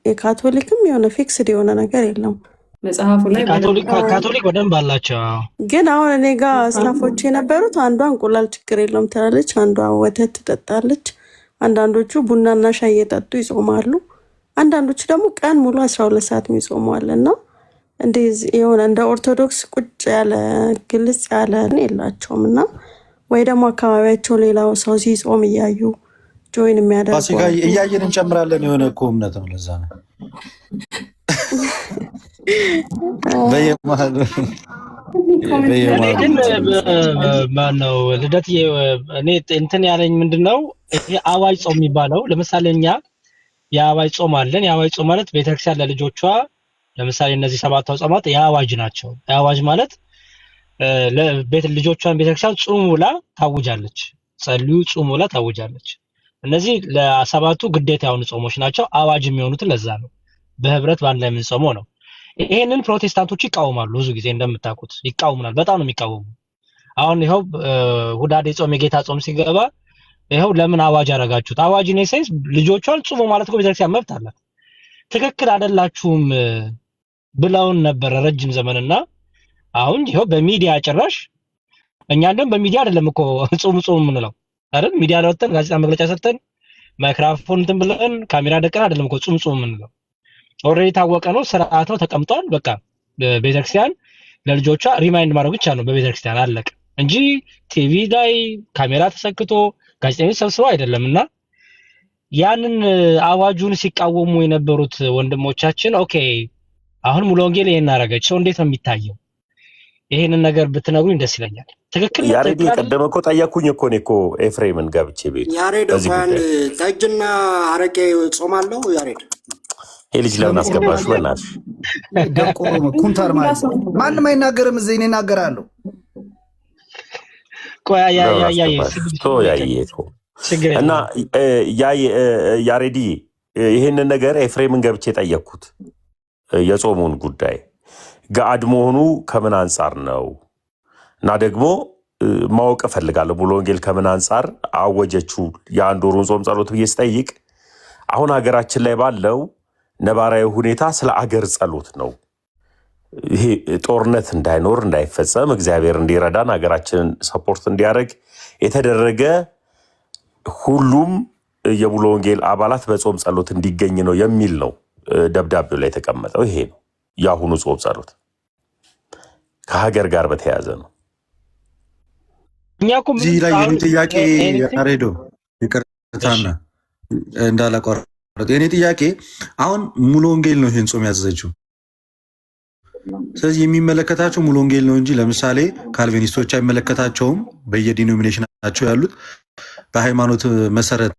የካቶሊክም የሆነ ፊክስድ የሆነ ነገር የለም መጽሐፉ ላይ ካቶሊክ በደንብ አላቸው። ግን አሁን እኔ ጋር ስታፎች የነበሩት አንዷ እንቁላል ችግር የለውም ትላለች፣ አንዷ ወተት ትጠጣለች፣ አንዳንዶቹ ቡናና ሻይ እየጠጡ ይጾማሉ፣ አንዳንዶቹ ደግሞ ቀን ሙሉ 12 ሰዓት ይጾማሉ። እና እንደዚህ የሆነ እንደ ኦርቶዶክስ ቁጭ ያለ ግልጽ ያለ የላቸውም። እና ወይ ደግሞ አካባቢያቸው ሌላው ሰው ሲጾም እያዩ ጆይን የሚያደርጉ ፋሲካ እያየን እንጨምራለን። የሆነ እኮ እምነት ነው። ለዛ ነው በየመሀል ግን ማነው ልደት እኔ እንትን ያለኝ ምንድነው ይሄ አዋጅ ጾም የሚባለው? ለምሳሌ እኛ የአዋጅ ጾም አለን። የአዋጅ ጾም ማለት ቤተክርስቲያን ለልጆቿ ለምሳሌ እነዚህ 7 ጾማት የአዋጅ ናቸው። የአዋጅ ማለት ልጆቿን ቤተክርስቲያን ጾም ብላ ታውጃለች፣ ጸልዩ ጾም ብላ ታውጃለች። እነዚህ ለሰባቱ ግዴታ የሆኑ ጾሞች ናቸው። አዋጅ የሚሆኑት ለዛ ነው። በህብረት ባንድ ላይ የምንጾመው ነው። ይሄንን ፕሮቴስታንቶች ይቃወማሉ። ብዙ ጊዜ እንደምታውቁት ይቃወሙናል። በጣም ነው የሚቃወሙ። አሁን ይኸው ሁዳዴ ጾም የጌታ ጾም ሲገባ ይኸው ለምን አዋጅ አረጋችሁት? አዋጅ ነው ሳይንስ ልጆቿን ጾሙ ማለት እኮ ቤተክርስቲያን መብት አላት። ትክክል አይደላችሁም ብለውን ነበር ረጅም ዘመንና አሁን ይኸው በሚዲያ ጭራሽ እኛ እንደም በሚዲያ አይደለም እኮ ጾም የምንለው አይደል? ሚዲያ ላይ ወጥተን ጋዜጣ መግለጫ ሰጥተን ማይክሮፎን እንትን ብለን ካሜራ ደቀን አይደለም እኮ ጾም የምንለው። ኦልሬዲ ታወቀ ነው፣ ስርዓት ነው፣ ተቀምጧል። በቃ ቤተክርስቲያን ለልጆቿ ሪማይንድ ማድረግ ብቻ ነው በቤተክርስቲያን አለቀ እንጂ ቲቪ ላይ ካሜራ ተሰክቶ ጋዜጠኞች ሰብስበው አይደለምና ያንን አዋጁን ሲቃወሙ የነበሩት ወንድሞቻችን ኦኬ አሁን ሙሉ ወንጌል ይሄን አረጋች ሰው እንዴት ነው የሚታየው? ይሄንን ነገር ብትነግሩኝ ደስ ይለኛል። ትክክል ነው። ያሬድ ቀደም እኮ ጠየቅኩኝ እኮ እኔ እኮ ኤፍሬምን ገብቼ ቤት ያሬድ እንኳን ጠጅና አረቄ ጾማለሁ። ያሬድ ይሄ ልጅ ለምን አስገባሽ? በእናትሽ ደቆሮ ኩንታር ማለት ማንም አይናገርም። እዚህ እኔ እናገራለሁ። ቆያ እና ያሬዲ ይሄንን ነገር ኤፍሬምን ገብቼ ጠየቅኩት። የጾሙን ጉዳይ ገአድ መሆኑ ከምን አንጻር ነው እና ደግሞ ማወቅ እፈልጋለሁ። ሙሉ ወንጌል ከምን አንጻር አወጀችው የአንድ ወሩን ጾም ጸሎት ብዬ ስጠይቅ አሁን ሀገራችን ላይ ባለው ነባራዊ ሁኔታ ስለ አገር ጸሎት ነው። ይሄ ጦርነት እንዳይኖር እንዳይፈጸም እግዚአብሔር እንዲረዳን ሀገራችንን ሰፖርት እንዲያደርግ የተደረገ ሁሉም የሙሉ ወንጌል አባላት በጾም ጸሎት እንዲገኝ ነው የሚል ነው ደብዳቤው ላይ የተቀመጠው። ይሄ ነው የአሁኑ ጾም ጸሎት ከሀገር ጋር በተያያዘ ነው። እዚህ ላይ የኔ ጥያቄ ያሬዶ ይቅርታና እንዳላቋረጥ የኔ ጥያቄ አሁን ሙሉ ወንጌል ነው ይህን ጾም ያዘዘችው። ስለዚህ የሚመለከታቸው ሙሉ ወንጌል ነው እንጂ ለምሳሌ ካልቪኒስቶች አይመለከታቸውም። በየዲኖሚኔሽናቸው ያሉት በሃይማኖት መሰረት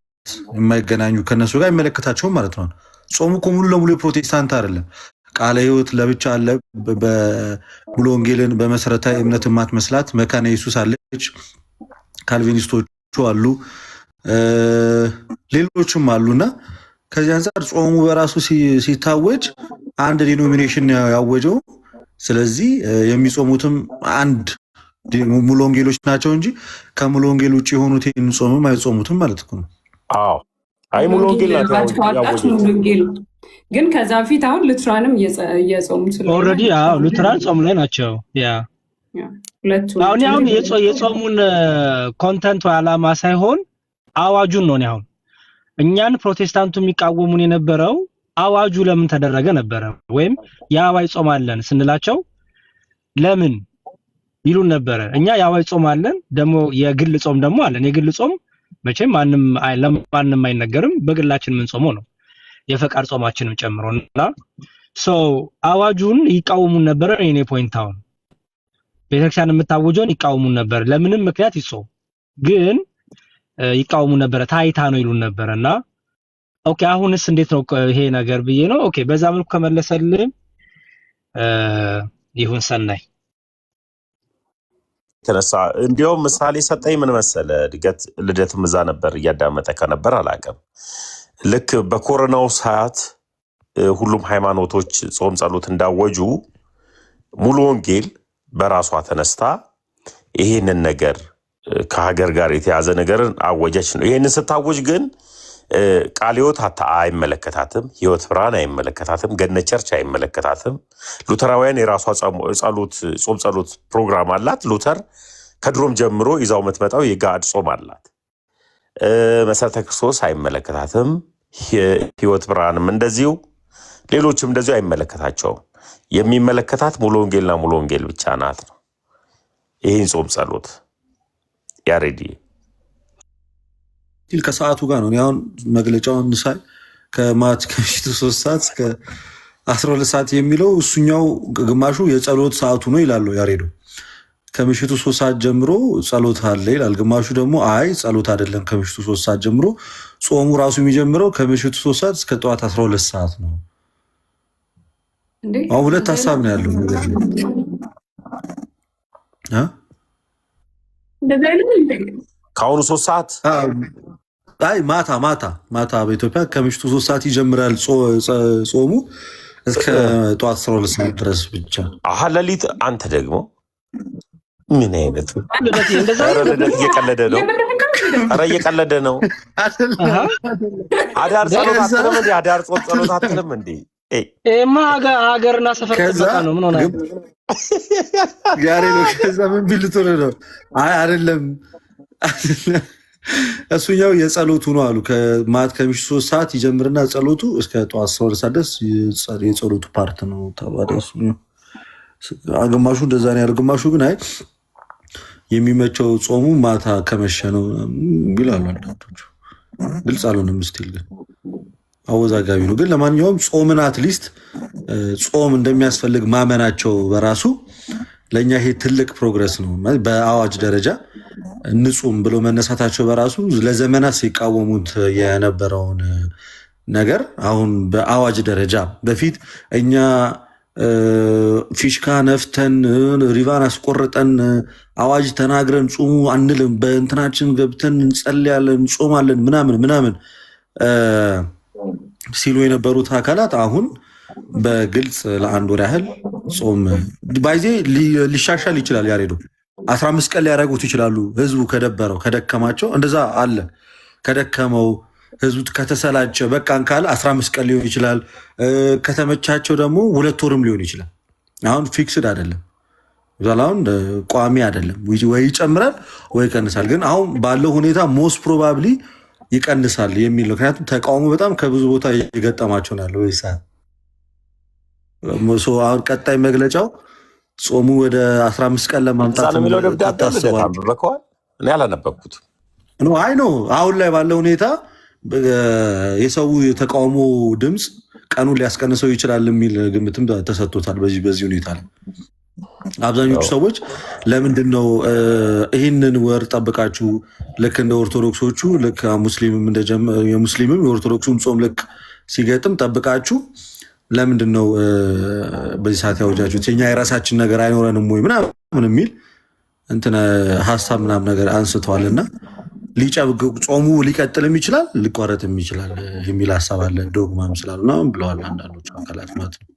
የማይገናኙ ከነሱ ጋር አይመለከታቸውም ማለት ነው። ጾሙ እኮ ሙሉ ለሙሉ የፕሮቴስታንት አይደለም። ቃለ ሕይወት ለብቻ አለ። በሙሉ ወንጌልን በመሰረታዊ እምነት ማትመስላት መካነ ኢየሱስ አለች። ካልቪኒስቶቹ አሉ፣ ሌሎችም አሉና ከዚህ አንጻር ጾሙ በራሱ ሲታወጅ አንድ ዲኖሚኔሽን ያወጀው። ስለዚህ የሚጾሙትም አንድ ሙሉ ወንጌሎች ናቸው እንጂ ከሙሉ ወንጌል ውጭ የሆኑት ይህን ጾምም አይጾሙትም ማለት ነው። አዎ አይ ሙሉ ወንጌል ናቸው። ግን ከዛ ፊት አሁን ሉትራንም እየጾሙ ስለሆነ ኦልሬዲ አዎ ሉትራን ጾም ላይ ናቸው። አሁን የጾሙን ኮንተንቱ ዓላማ ሳይሆን አዋጁን ነው። አሁን እኛን ፕሮቴስታንቱ የሚቃወሙን የነበረው አዋጁ ለምን ተደረገ ነበረ። ወይም የአዋጅ ጾም አለን ስንላቸው ለምን ይሉን ነበረ። እኛ የአዋጅ ጾም አለን፣ ደግሞ የግል ጾም ደግሞ አለን። የግል ጾም መቼም ለማንም አይነገርም፣ በግላችን ምን ጾመው ነው የፈቃድ ጾማችንም ጨምሮና አዋጁን ይቃወሙን ነበረ። እኔ ፖይንት አሁን ቤተክርስቲያን የምታወጀውን ይቃወሙን ነበር። ለምንም ምክንያት ይጾም ግን ይቃወሙን ነበረ። ታይታ ነው ይሉን ነበርና ኦኬ አሁንስ እንዴት ነው ይሄ ነገር ብዬ ነው። ኦኬ በዛ መልኩ ከመለሰልኝ ይሁን ሰናይ ተነሳ። እንዲያውም ምሳሌ ሰጠኝ። ምን መሰለ ልደትም እዛ ነበር እያዳመጠ ከነበር አላውቅም። ልክ በኮሮናው ሰዓት ሁሉም ሃይማኖቶች ጾም ጸሎት እንዳወጁ ሙሉ ወንጌል በራሷ ተነስታ ይሄንን ነገር ከሀገር ጋር የተያዘ ነገርን አወጀች ነው። ይሄንን ስታወጅ ግን ቃለ ሕይወት አይመለከታትም፣ ህይወት ብርሃን አይመለከታትም፣ ገነት ቸርች አይመለከታትም። ሉተራውያን የራሷ ጾም ጸሎት ፕሮግራም አላት። ሉተር ከድሮም ጀምሮ ይዛው የምትመጣው የጋድ ጾም አላት። መሰረተ ክርስቶስ አይመለከታትም። ህይወት ብርሃንም እንደዚሁ፣ ሌሎችም እንደዚሁ አይመለከታቸውም። የሚመለከታት ሙሉ ወንጌልና ሙሉ ወንጌል ብቻ ናት ነው። ይህን ጾም ጸሎት ያሬዲ ከሰዓቱ ጋር ነው። አሁን መግለጫውን ሳይ ከምሽቱ 3 ሰዓት እስከ 12 ሰዓት የሚለው እሱኛው ግማሹ የጸሎት ሰዓቱ ነው ይላሉ ያሬዶ። ከምሽቱ 3 ሰዓት ጀምሮ ጸሎት አለ ይላል። ግማሹ ደግሞ አይ ጸሎት አይደለም፣ ከምሽቱ 3 ሰዓት ጀምሮ ጾሙ ራሱ የሚጀምረው ከምሽቱ 3 ሰዓት እስከ ጠዋት 12 ሰዓት ነው። አሁን ሁለት ሀሳብ ነው ያለው ነገር ከአሁኑ 3 ሰዓት አይ ማታ በኢትዮጵያ ከምሽቱ 3 ሰዓት ይጀምራል ጾሙ እስከ ጠዋት 12 ሰዓት ድረስ ብቻ። ሌሊት አንተ ደግሞ ምን አይነት ልደት እየቀለደ ነው? ኧረ እየቀለደ ነው። አዳር ጸሎት አትልም እንዴ? አዳር ጸሎት አትልም እንዴ? ሀገርና ሰፈር ጥበቃ ነው። ምን ሆነ ጋሬ ነው? ከዛ ምን ቢልቶ ነው? አይ አይደለም፣ እሱኛው የጸሎቱ ነው አሉ። ከምሽቱ 3 ሰዓት ይጀምርና ጸሎቱ እስከ ጠዋት 12 ሰዓት ድረስ የጸሎቱ ፓርት ነው ተባለ። ግማሹ እንደዛ ነው ያለው። ግማሹ ግን አይ የሚመቸው ጾሙ ማታ ከመሸ ነው ይላሉ አንዳንዶቹ። ግልጽ አልሆነም። ስቲል ግን አወዛጋቢ ነው። ግን ለማንኛውም ጾምን አትሊስት ጾም እንደሚያስፈልግ ማመናቸው በራሱ ለእኛ ይሄ ትልቅ ፕሮግረስ ነው። በአዋጅ ደረጃ ንጹም ብሎ መነሳታቸው በራሱ ለዘመናት ሲቃወሙት የነበረውን ነገር አሁን በአዋጅ ደረጃ በፊት እኛ ፊሽካ ነፍተን ሪቫን አስቆርጠን አዋጅ ተናግረን ጹሙ አንልም፣ በእንትናችን ገብተን እንጸልያለን፣ እንጾማለን ምናምን ሲሉ የነበሩት አካላት አሁን በግልጽ ለአንድ ወር ያህል ጾም ባይዜ ሊሻሻል ይችላል። ያሬዶ 15 ቀን ሊያደርጉት ይችላሉ። ህዝቡ ከደበረው ከደከማቸው እንደዛ አለ። ከደከመው ህዝቡ ከተሰላቸ በቃን ካለ 15 ቀን ሊሆን ይችላል። ከተመቻቸው ደግሞ 2 ወርም ሊሆን ይችላል። አሁን ፊክስድ አይደለም፣ አሁን ቋሚ አይደለም። ወይ ይጨምራል ወይ ይቀንሳል። ግን አሁን ባለው ሁኔታ ሞስት ፕሮባብሊ ይቀንሳል የሚል ነው። ምክንያቱም ተቃውሞ በጣም ከብዙ ቦታ የገጠማቸው ነው ያለው። አሁን ቀጣይ መግለጫው ጾሙ ወደ 15 ቀን ለማምጣት የሚለው ደብዳቤ አንብበከዋል? እኔ አላነበብኩትም። አይ ነው አሁን ላይ ባለው ሁኔታ የሰው የተቃውሞ ድምፅ ቀኑን ሊያስቀንሰው ይችላል የሚል ግምትም ተሰጥቶታል። በዚህ ሁኔታ ላይ አብዛኞቹ ሰዎች ለምንድን ነው ይህንን ወር ጠብቃችሁ ልክ እንደ ኦርቶዶክሶቹ ልክ የሙስሊምም የኦርቶዶክሱም ጾም ልክ ሲገጥም ጠብቃችሁ ለምንድን ነው በዚህ ሰዓት ያወጃችሁት? የኛ የራሳችን ነገር አይኖረንም ወይ ምናምን የሚል እንትን ሀሳብ ምናምን ነገር አንስተዋልና ጾሙ ሊቀጥልም ይችላል ሊቋረጥም ይችላል የሚል ሀሳብ አለ። ዶግማም ስላሉ ነው ብለዋል አንዳንዶቹ አካላት ማለት ነው።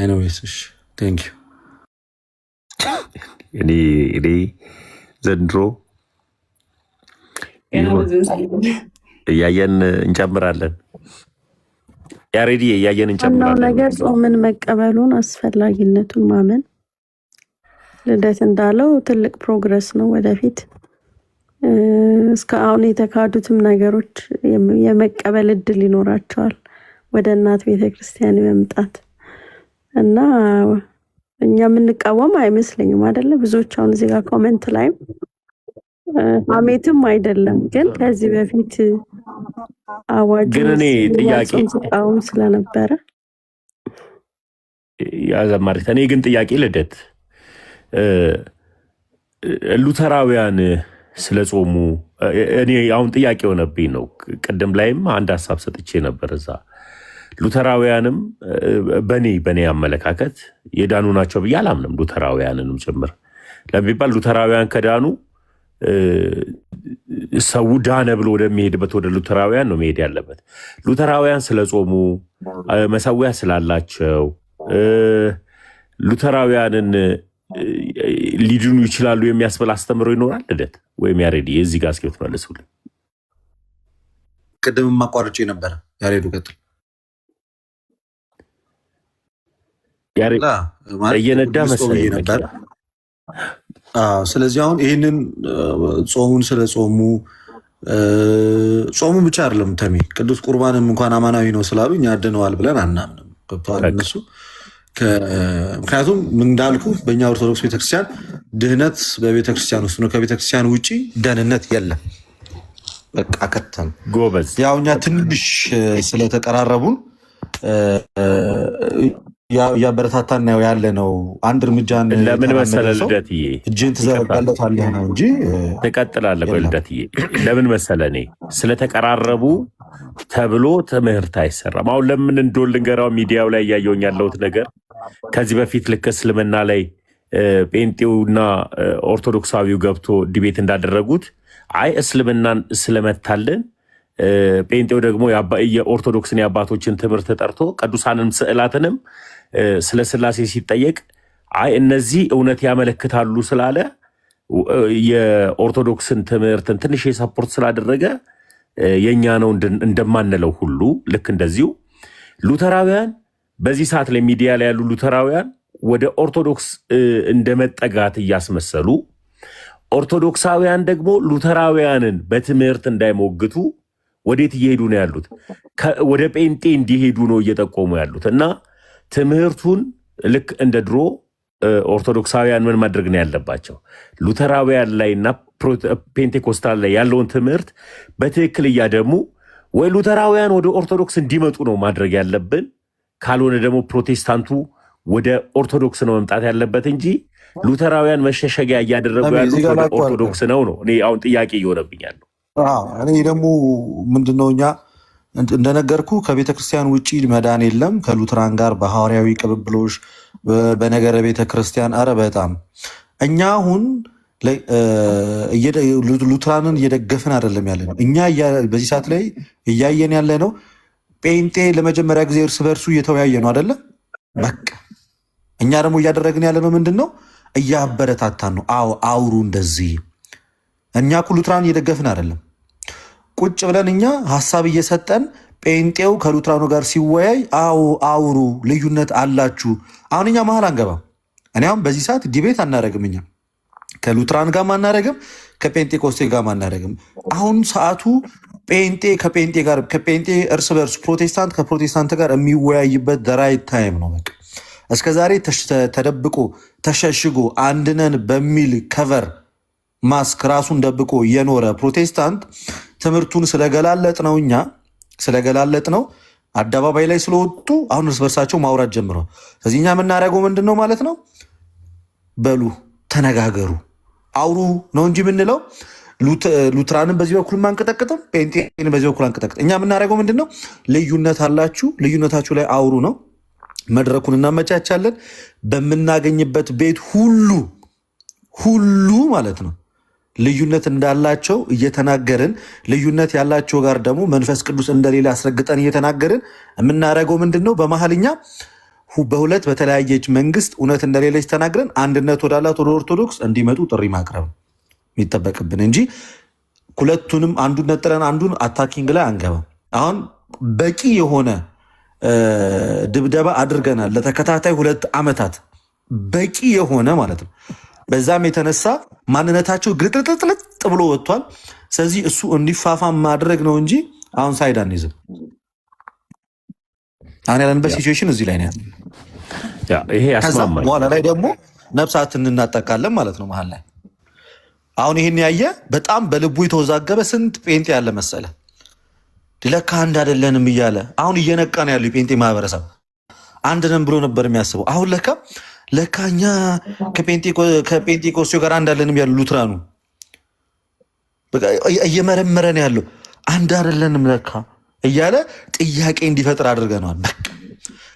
ኤኒዌይስ ቴንክ ዩ። እኔ ዘንድሮ እያየን እንጨምራለን። ያሬዲ እያየን እንጨምራለን። ነገር ጾምን መቀበሉን አስፈላጊነቱን ማመን ልደት እንዳለው ትልቅ ፕሮግረስ ነው ወደፊት እስካሁን የተካዱትም ነገሮች የመቀበል እድል ይኖራቸዋል ወደ እናት ቤተክርስቲያን መምጣት እና እኛ የምንቃወም አይመስለኝም አይደለ? ብዙዎች አሁን እዚህ ጋር ኮሜንት ላይም አሜትም አይደለም፣ ግን ከዚህ በፊት አዋጅ ግን እኔ ጥያቄ ጾም ስለነበረ ያዘማሪት እኔ ግን ጥያቄ ልደት ሉተራውያን ስለ ጾሙ እኔ አሁን ጥያቄ ሆነብኝ ነው። ቅድም ላይም አንድ ሀሳብ ሰጥቼ ነበር። እዛ ሉተራውያንም በኔ አመለካከት የዳኑ ናቸው ብዬ አላምንም። ሉተራውያንንም ጭምር ለሚባል ሉተራውያን ከዳኑ ሰው ዳነ ብሎ ወደሚሄድበት ወደ ሉተራውያን ነው መሄድ ያለበት። ሉተራውያን ስለ ጾሙ መሰዊያ ስላላቸው ሉተራውያንን ሊድኑ ይችላሉ የሚያስብል አስተምሮ ይኖራል ልደት ወይም ያሬዲ? እዚህ ጋር እስኪ ትመልሱልኝ። ቅድም ማቋረጬ ነበረ። ያሬዱ ቀጥል። እየነዳ መሰለኝ ነበር። ስለዚህ አሁን ይህንን ጾሙን ስለ ጾሙ ብቻ አይደለም ተሜ ቅዱስ ቁርባንም እንኳን አማናዊ ነው ስላሉ እኛ አድነዋል ብለን አናምንም። ገብተዋል እነሱ። ምክንያቱም እንዳልኩ በእኛ ኦርቶዶክስ ቤተክርስቲያን ድህነት በቤተክርስቲያን ውስጥ ነው። ከቤተክርስቲያን ውጭ ደህንነት የለም። በቃ ከተም ጎበዝ። ያው እኛ ትንሽ ስለተቀራረቡን እያበረታታን ነው ያለ ነው። አንድ እርምጃ ለምን መሰለህ ልደትዬ፣ እጅን ትዘረጋለታለህ ነው እንጂ ትቀጥላለህ። ቆይ ልደትዬ፣ ለምን መሰለህ እኔ ስለተቀራረቡ ተብሎ ትምህርት አይሰራም። አሁን ለምን እንደው ልንገራው፣ ሚዲያው ላይ እያየሁኝ ያለሁት ነገር ከዚህ በፊት ልክ እስልምና ላይ ጴንጤውና ኦርቶዶክሳዊው ገብቶ ዲቤት እንዳደረጉት አይ እስልምናን ስለመታልን ጴንጤው ደግሞ የኦርቶዶክስን የአባቶችን ትምህርት ጠርቶ ቅዱሳንም ስዕላትንም ስለ ስላሴ ሲጠየቅ አይ እነዚህ እውነት ያመለክታሉ ስላለ የኦርቶዶክስን ትምህርትን ትንሽ የሰፖርት ስላደረገ የኛ ነው እንደማንለው ሁሉ ልክ እንደዚሁ ሉተራውያን በዚህ ሰዓት ላይ ሚዲያ ላይ ያሉ ሉተራውያን ወደ ኦርቶዶክስ እንደመጠጋት እያስመሰሉ ኦርቶዶክሳውያን ደግሞ ሉተራውያንን በትምህርት እንዳይሞግቱ ወዴት እየሄዱ ነው ያሉት? ወደ ጴንጤ እንዲሄዱ ነው እየጠቆሙ ያሉት። እና ትምህርቱን ልክ እንደ ድሮ ኦርቶዶክሳውያን ምን ማድረግ ነው ያለባቸው? ሉተራውያን ላይና ፔንቴኮስታል ላይ ያለውን ትምህርት በትክክል እያደሙ ወይ ሉተራውያን ወደ ኦርቶዶክስ እንዲመጡ ነው ማድረግ ያለብን። ካልሆነ ደግሞ ፕሮቴስታንቱ ወደ ኦርቶዶክስ ነው መምጣት ያለበት እንጂ ሉተራውያን መሸሸጊያ እያደረጉ ያሉት ወደ ኦርቶዶክስ ነው። እኔ አሁን ጥያቄ እየሆነብኛለሁ። እኔ ደግሞ ምንድነው እኛ እንደነገርኩ ከቤተክርስቲያን ውጭ መዳን የለም። ከሉትራን ጋር በሐዋርያዊ ቅብብሎች በነገረ ቤተክርስቲያን አረ በጣም እኛ አሁን ሉትራንን እየደገፍን አይደለም ያለ ነው። እኛ በዚህ ሰዓት ላይ እያየን ያለ ነው ጴንጤ ለመጀመሪያ ጊዜ እርስ በእርሱ እየተወያየ ነው አይደለም። በቃ እኛ ደግሞ እያደረግን ያለ ነው ምንድን ነው? እያበረታታን ነው። አውሩ እንደዚህ። እኛ እኮ ሉትራን እየደገፍን አይደለም። ቁጭ ብለን እኛ ሀሳብ እየሰጠን ጴንጤው ከሉትራኑ ጋር ሲወያይ አውሩ፣ ልዩነት አላችሁ። አሁን እኛ መሀል አንገባም። እኔ አሁን በዚህ ሰዓት ዲቤት አናደረግም። እኛ ከሉትራን ጋር አናደረግም፣ ከጴንጤኮስቴ ጋር አናደረግም። አሁን ሰዓቱ ጴንጤ ከጴንጤ ጋር ከጴንጤ እርስ በርሱ ፕሮቴስታንት ከፕሮቴስታንት ጋር የሚወያይበት ደራይት ታይም ነው። በቃ እስከዛሬ ተደብቆ ተሸሽጎ አንድነን በሚል ከቨር ማስክ ራሱን ደብቆ የኖረ ፕሮቴስታንት ትምህርቱን ስለገላለጥ ነው እኛ ስለገላለጥ ነው አደባባይ ላይ ስለወጡ አሁን እርስ በርሳቸው ማውራት ጀምረው። ስለዚህ እኛ የምናደርገው ምንድን ነው ማለት ነው? በሉ ተነጋገሩ፣ አውሩ ነው እንጂ የምንለው ሉትራንን በዚህ በኩል አንቀጠቅጥም፣ ጴንጤን በዚህ በኩል አንቀጠቅጥ። እኛ የምናደርገው ምንድን ነው? ልዩነት አላችሁ፣ ልዩነታችሁ ላይ አውሩ ነው። መድረኩን እናመቻቻለን። በምናገኝበት ቤት ሁሉ ማለት ነው ልዩነት እንዳላቸው እየተናገርን ልዩነት ያላቸው ጋር ደግሞ መንፈስ ቅዱስ እንደሌለ አስረግጠን እየተናገርን የምናደርገው ምንድን ነው? በመሀልኛ በሁለት በተለያየች መንግስት እውነት እንደሌለች ተናግረን አንድነት ወዳላት ወደ ኦርቶዶክስ እንዲመጡ ጥሪ ማቅረብ የሚጠበቅብን እንጂ ሁለቱንም አንዱን ነጥለን አንዱን አታኪንግ ላይ አንገባም። አሁን በቂ የሆነ ድብደባ አድርገናል ለተከታታይ 2 ዓመታት በቂ የሆነ ማለት ነው። በዛም የተነሳ ማንነታቸው ግልጥልጥልጥ ብሎ ወጥቷል። ስለዚህ እሱ እንዲፋፋም ማድረግ ነው እንጂ አሁን ሳይድ አንይዝም። አሁን ያለንበት ሲቹዌሽን እዚህ ላይ ነው። ይሄ ያስማማል። በኋላ ላይ ደግሞ ነፍሳትን እናጠቃለን ማለት ነው መሀል ላይ። አሁን ይህን ያየ በጣም በልቡ የተወዛገበ ስንት ጴንጤ ያለ መሰለ። ለካ አንድ አይደለንም እያለ አሁን እየነቃ ነው ያለው የጴንጤ ማህበረሰብ። አንድ ነን ብሎ ነበር የሚያስበው። አሁን ለካ እኛ ከጴንጤኮስቴ ጋር አንድ አይደለንም ያሉ ሉትራኑ እየመረመረን ያለው አንድ አይደለንም ለካ እያለ ጥያቄ እንዲፈጥር አድርገነዋል።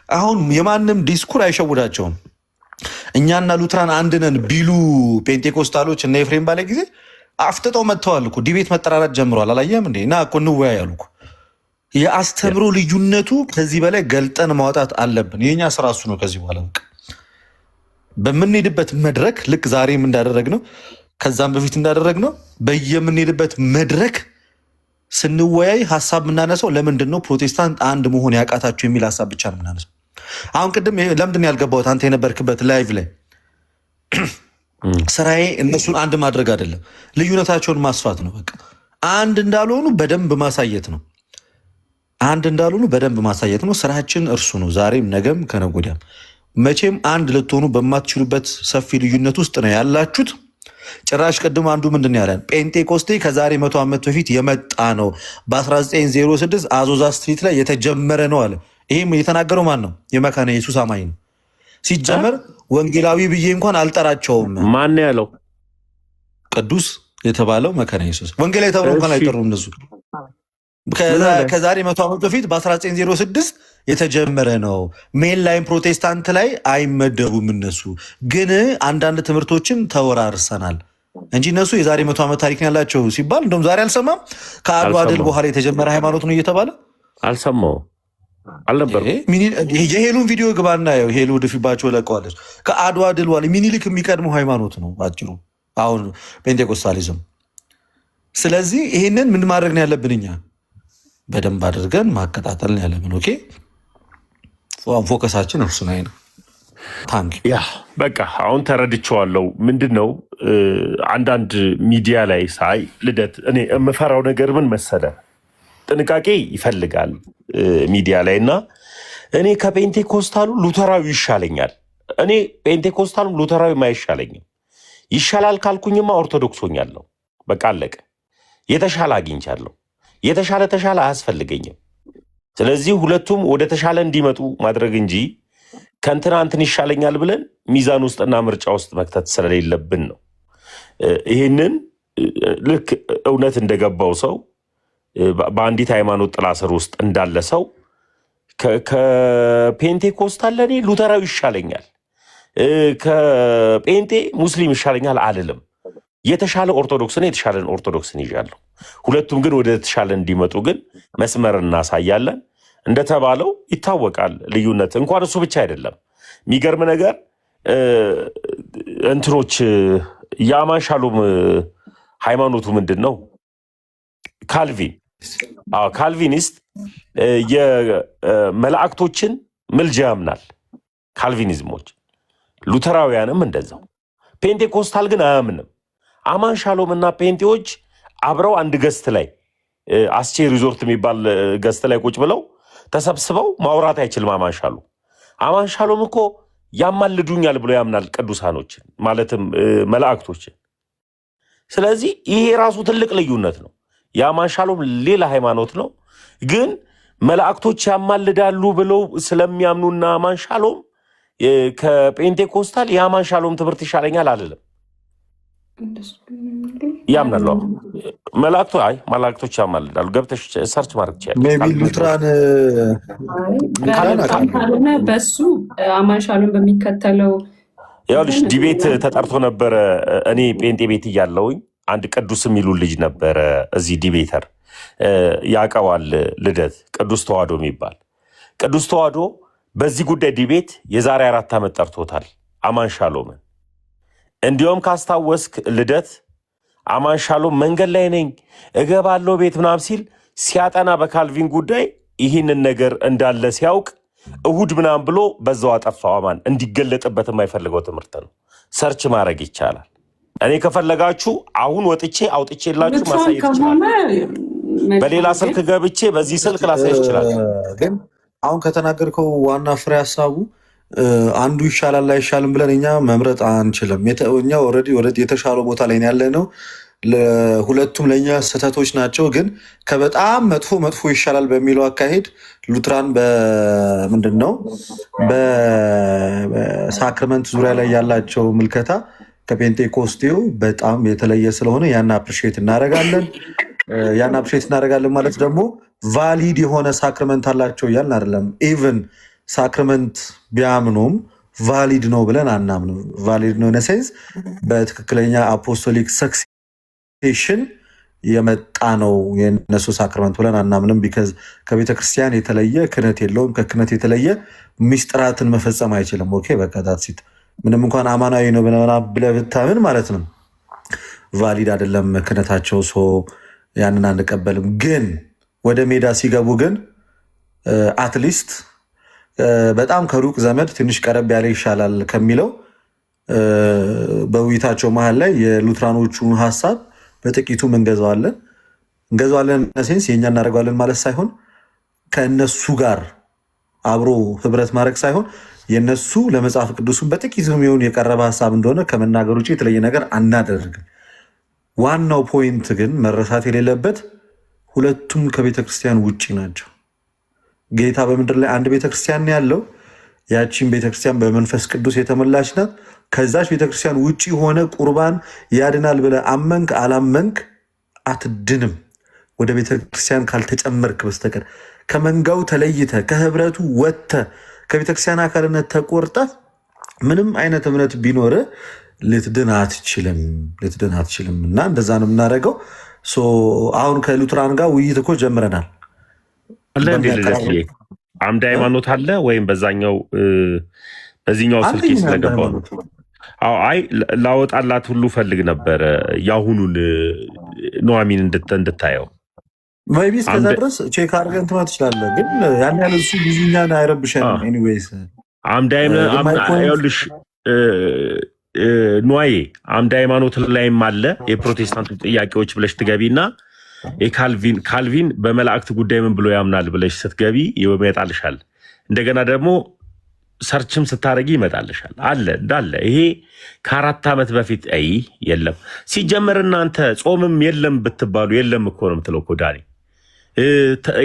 አሁን የማንም ዲስኩር አይሸውዳቸውም። እኛና ሉትራን አንድ ነን ቢሉ ጴንጤኮስታሎች እና ኤፍሬም ባለ ጊዜ አፍጥጠው መጥተዋል እኮ ዲቤት መጠራራት ጀምረዋል። አላየህም እንዴ? እና እኮ እንወያይ አሉ እኮ። የአስተምሮ ልዩነቱ ከዚህ በላይ ገልጠን ማውጣት አለብን። የኛ ስራ እሱ ነው። ከዚህ በኋላ በምንሄድበት መድረክ ልክ ዛሬም እንዳደረግነው ከዛም በፊት እንዳደረግነው በየምንሄድበት መድረክ ስንወያይ ሀሳብ የምናነሳው ለምንድን ነው ፕሮቴስታንት አንድ መሆን ያቃታቸው የሚል ሀሳብ ብቻ ነው የምናነሳው። አሁን ቅድም ለምንድን ነው ያልገባሁት? አንተ የነበርክበት ላይቭ ላይ ስራዬ እነሱን አንድ ማድረግ አይደለም፣ ልዩነታቸውን ማስፋት ነው። በቃ አንድ እንዳልሆኑ በደንብ ማሳየት ነው። አንድ እንዳልሆኑ በደንብ ማሳየት ነው። ስራችን እርሱ ነው። ዛሬም ነገም ከነገ ወዲያም መቼም አንድ ልትሆኑ በማትችሉበት ሰፊ ልዩነት ውስጥ ነው ያላችሁት። ጭራሽ ቅድም አንዱ ምንድን ነው ያለን? ጴንጤቆስቴ ከዛሬ 100 ዓመት በፊት የመጣ ነው፣ በ1906 አዞዛ ስትሪት ላይ የተጀመረ ነው አለ። ይህም የተናገረው ማን ነው? የመካነ ኢየሱስ አማኝ ነው። ሲጀመር ወንጌላዊ ብዬ እንኳን አልጠራቸውም። ማን ያለው? ቅዱስ የተባለው መካነ ኢየሱስ። ወንጌላዊ ተብለው እንኳን አይጠሩም እነሱ። ከዛሬ 100 ዓመት በፊት በ1906 የተጀመረ ነው። ሜን ላይን ፕሮቴስታንት ላይ አይመደቡም እነሱ። ግን አንዳንድ ትምህርቶችን ተወራርሰናል እንጂ እነሱ የዛሬ 100 ዓመት ታሪክ ያላቸው ሲባል እንደውም ዛሬ አልሰማም። ከአድዋ ድል በኋላ የተጀመረ ሃይማኖት ነው እየተባለ አልሰማው አልነበረም። የሄሉን ቪዲዮ ግባና ያው ሄሉ ድፊባቸው ለቀዋለች። ከአድዋ ድል በኋላ ሚኒሊክ የሚቀድመው ሃይማኖት ነው አጭሩ አሁን ፔንቴኮስታሊዝም። ስለዚህ ይህንን ምን ማድረግ ነው ያለብን? እኛ በደንብ አድርገን ማቀጣጠል ነው ያለብን። ኦኬ ፎከሳችን እርሱ ላይ ነው። ታንክ ያ በቃ አሁን ተረድቼዋለሁ። ምንድን ነው አንዳንድ ሚዲያ ላይ ሳይ ልደት እኔ የምፈራው ነገር ምን መሰለ፣ ጥንቃቄ ይፈልጋል ሚዲያ ላይ እና እኔ ከፔንቴኮስታሉ ሉተራዊ ይሻለኛል። እኔ ፔንቴኮስታሉ ሉተራዊ አይሻለኝም። ይሻላል ካልኩኝማ ኦርቶዶክሶኛለሁ። በቃ አለቀ። የተሻለ አግኝቻለሁ። የተሻለ አያስፈልገኝም። ስለዚህ ሁለቱም ወደ ተሻለ እንዲመጡ ማድረግ እንጂ ከእንትና እንትን ይሻለኛል ብለን ሚዛን ውስጥና ምርጫ ውስጥ መክተት ስለሌለብን ነው። ይህንን ልክ እውነት እንደገባው ሰው በአንዲት ሃይማኖት ጥላ ስር ውስጥ እንዳለ ሰው ከፔንቴኮስታል ለእኔ ሉተራዊ ይሻለኛል፣ ከጴንጤ ሙስሊም ይሻለኛል አልልም። የተሻለ የተሻለን ኦርቶዶክስን ይዣለሁ። ሁለቱም ግን ወደ ተሻለ እንዲመጡ ግን መስመር እናሳያለን። እንደተባለው ይታወቃል ልዩነት። እንኳን እሱ ብቻ አይደለም። የሚገርም ነገር እንትኖች የአማን ሻሎም ሃይማኖቱ ምንድን ነው? ካልቪኒስት የመላእክቶችን ምልጃ ያምናል። ካልቪኒዝሞች፣ ሉተራውያንም እንደዛው። ፔንቴኮስታል ግን አያምንም። አማን ሻሎም እና ፔንቴዎች አብረው አንድ ገስት ላይ አስቼ ሪዞርት የሚባል ገስት ላይ ቁጭ ብለው ተሰብስበው ማውራት አይችልም። አማን ሻሎም እኮ ያማልዱኛል ብሎ ያምናል ቅዱሳኖችን ማለትም መላእክቶችን። ስለዚህ ይሄ ራሱ ትልቅ ልዩነት ነው። የአማን ሻሎም ሌላ ሃይማኖት ነው፣ ግን መላእክቶች ያማልዳሉ ብለው ስለሚያምኑና አማን ሻሎም ከጴንቴኮስታል የአማን ሻሎም ትምህርት ይሻለኛል አልልም። ያምናሉ መላእክቶች ያማልዳሉ። ገብተሽ ሰርች ማድረግ ካልሆነ በሱ አማን ሻሎም በሚከተለው ያውልሽ ዲቤት ተጠርቶ ነበረ። እኔ ጴንጤ ቤት እያለውኝ አንድ ቅዱስ የሚሉ ልጅ ነበረ እዚህ ዲቤተር ያቀዋል ልደት ቅዱስ ተዋህዶ የሚባል ቅዱስ ተዋህዶ በዚህ ጉዳይ ዲቤት የዛሬ 4 ዓመት ጠርቶታል አማን ሻሎምን። እንዲሁም ካስታወስክ ልደት አማን ሻሎም መንገድ ላይ ነኝ እገባለሁ ቤት ምናምን ሲል ሲያጠና በካልቪን ጉዳይ ይህንን ነገር እንዳለ ሲያውቅ እሁድ ምናምን ብሎ በዛው አጠፋው። አማን እንዲገለጥበት የማይፈልገው ትምህርት ነው። ሰርች ማድረግ ይቻላል። እኔ ከፈለጋችሁ አሁን ወጥቼ አውጥቼላችሁ ማሳየት ይችላል። በሌላ ስልክ ገብቼ በዚህ ስልክ ላሳየት ይችላል። ግን አሁን ከተናገርከው ዋና ፍሬ ሀሳቡ አንዱ ይሻላል አይሻልም ብለን እኛ መምረጥ አንችልም። እኛ ኦልሬዲ የተሻለው ቦታ ላይ ያለ ነው። ሁለቱም ለእኛ ስህተቶች ናቸው። ግን ከበጣም መጥፎ ይሻላል በሚለው አካሄድ ሉትራን በምንድን ነው በሳክርመንት ዙሪያ ላይ ያላቸው ምልከታ ከፔንቴኮስቴው በጣም የተለየ ስለሆነ ያን አፕሪሼት እናደርጋለን። ማለት ደግሞ ቫሊድ የሆነ ሳክርመንት አላቸው እያልን አይደለም። ኢቨን ሳክርመንት ቢያምኑም ቫሊድ ነው ብለን አናምንም። ቫሊድ ነው ነሴንስ በትክክለኛ አፖስቶሊክ ሰክሴሽን የመጣ ነው የነሱ ሳክርመንት ብለን አናምንም። ቢካዝ ከቤተክርስቲያን የተለየ ክህነት የለውም። ከክህነት የተለየ ሚስጥራትን መፈጸም አይችልም። ኦኬ በቃ ዳትሲት ምንም እንኳን አማናዊ ነው ብለህ ብታምን ማለት ነው ቫሊድ አይደለም ክህነታቸው። ያንን አንቀበልም። ግን ወደ ሜዳ ሲገቡ ግን አትሊስት በጣም ከሩቅ ዘመድ ትንሽ ቀረብ ያለ ይሻላል ከሚለው በውይይታቸው መሀል ላይ የሉትራኖቹን ሀሳብ በጥቂቱ እንገዛዋለን ሴንስ የኛ እናደርገዋለን ማለት ሳይሆን ከእነሱ ጋር አብሮ ህብረት ማድረግ ሳይሆን የነሱ ለመጽሐፍ ቅዱስን በጥቂቱ የሚሆን የቀረበ ሀሳብ እንደሆነ ከመናገር ውጭ የተለየ ነገር አናደርግም። ዋናው ፖይንት ግን መረሳት የሌለበት ሁለቱም ከቤተ ክርስቲያን ውጭ ናቸው። ጌታ በምድር ላይ አንድ ቤተ ክርስቲያን ያለው፣ ያቺን ቤተ ክርስቲያን በመንፈስ ቅዱስ የተሞላች ናት። ከዛች ቤተ ክርስቲያን ውጭ ሆነ ቁርባን ያድናል ብለህ አመንክ አላመንክ አትድንም፣ ወደ ቤተ ክርስቲያን ካልተጨመርክ በስተቀር ከመንጋው ተለይተ ከህብረቱ ወጥተ ከቤተ ክርስቲያን አካልነት ተቆርጠ ምንም አይነት እምነት ቢኖር ልትድን አትችልም። እና እንደዛ ነው የምናደርገው። አሁን ከሉትራን ጋር ውይይት እኮ ጀምረናል። አምደ ሃይማኖት አለ ወይም በዛኛው በዚህኛው ስልክ ስለገባው አይ ላወጣላት ሁሉ ፈልግ ነበረ የአሁኑን ኑሐሚን እንድታየው maybe እስከዛ ድረስ ቼክ አድርገን ትማት ትችላለህ። ግን ያን ያህል እሱ ብዙኛን አይረብሸንም። ኤኒዌይስ አምደ ሃይማኖት ኑሐዬ አምደ ሃይማኖት ላይም አለ የፕሮቴስታንት ጥያቄዎች ብለሽ ትገቢና ካልቪን በመላእክት ጉዳይ ምን ብሎ ያምናል ብለሽ ስትገቢ ይመጣልሻል። እንደገና ደግሞ ሰርችም ስታረጊ ይመጣልሻል። አለ እንዳለ ይሄ ከ4 ዓመት በፊት የለም ሲጀመር እናንተ ጾምም የለም ብትባሉ የለም እኮ ነው የምትለው እኮ ዳኒ።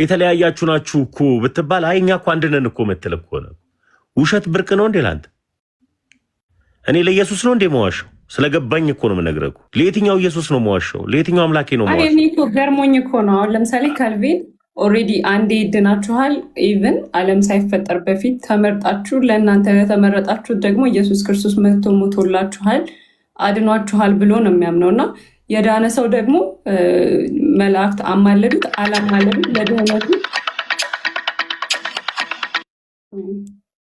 የተለያያችሁ ናችሁ እኮ ብትባል እኛ እኮ አንድ ነን እኮ የምትል እኮ ነው። ውሸት ብርቅ ነው እንዴ ላንተ? እኔ ለኢየሱስ ነው እንዴ መዋሸው? ስለገባኝ እኮ ነው የምነግርህ። ለየትኛው ኢየሱስ ነው መዋሸው? ለየትኛው አምላኬ ነው መዋሸው? እኔ እኮ ገርሞኝ እኮ ነው። አሁን ለምሳሌ ካልቪን ኦልሬዲ አንዴ ይድናችኋል። ኢቭን ዓለም ሳይፈጠር በፊት ተመርጣችሁ ለእናንተ የተመረጣችሁት ደግሞ ኢየሱስ ክርስቶስ መጥቶ ሞቶላችኋል አድኗችኋል ብሎ ነው የሚያምነው። እና የዳነ ሰው ደግሞ መላእክት አማለዱት አላማለዱት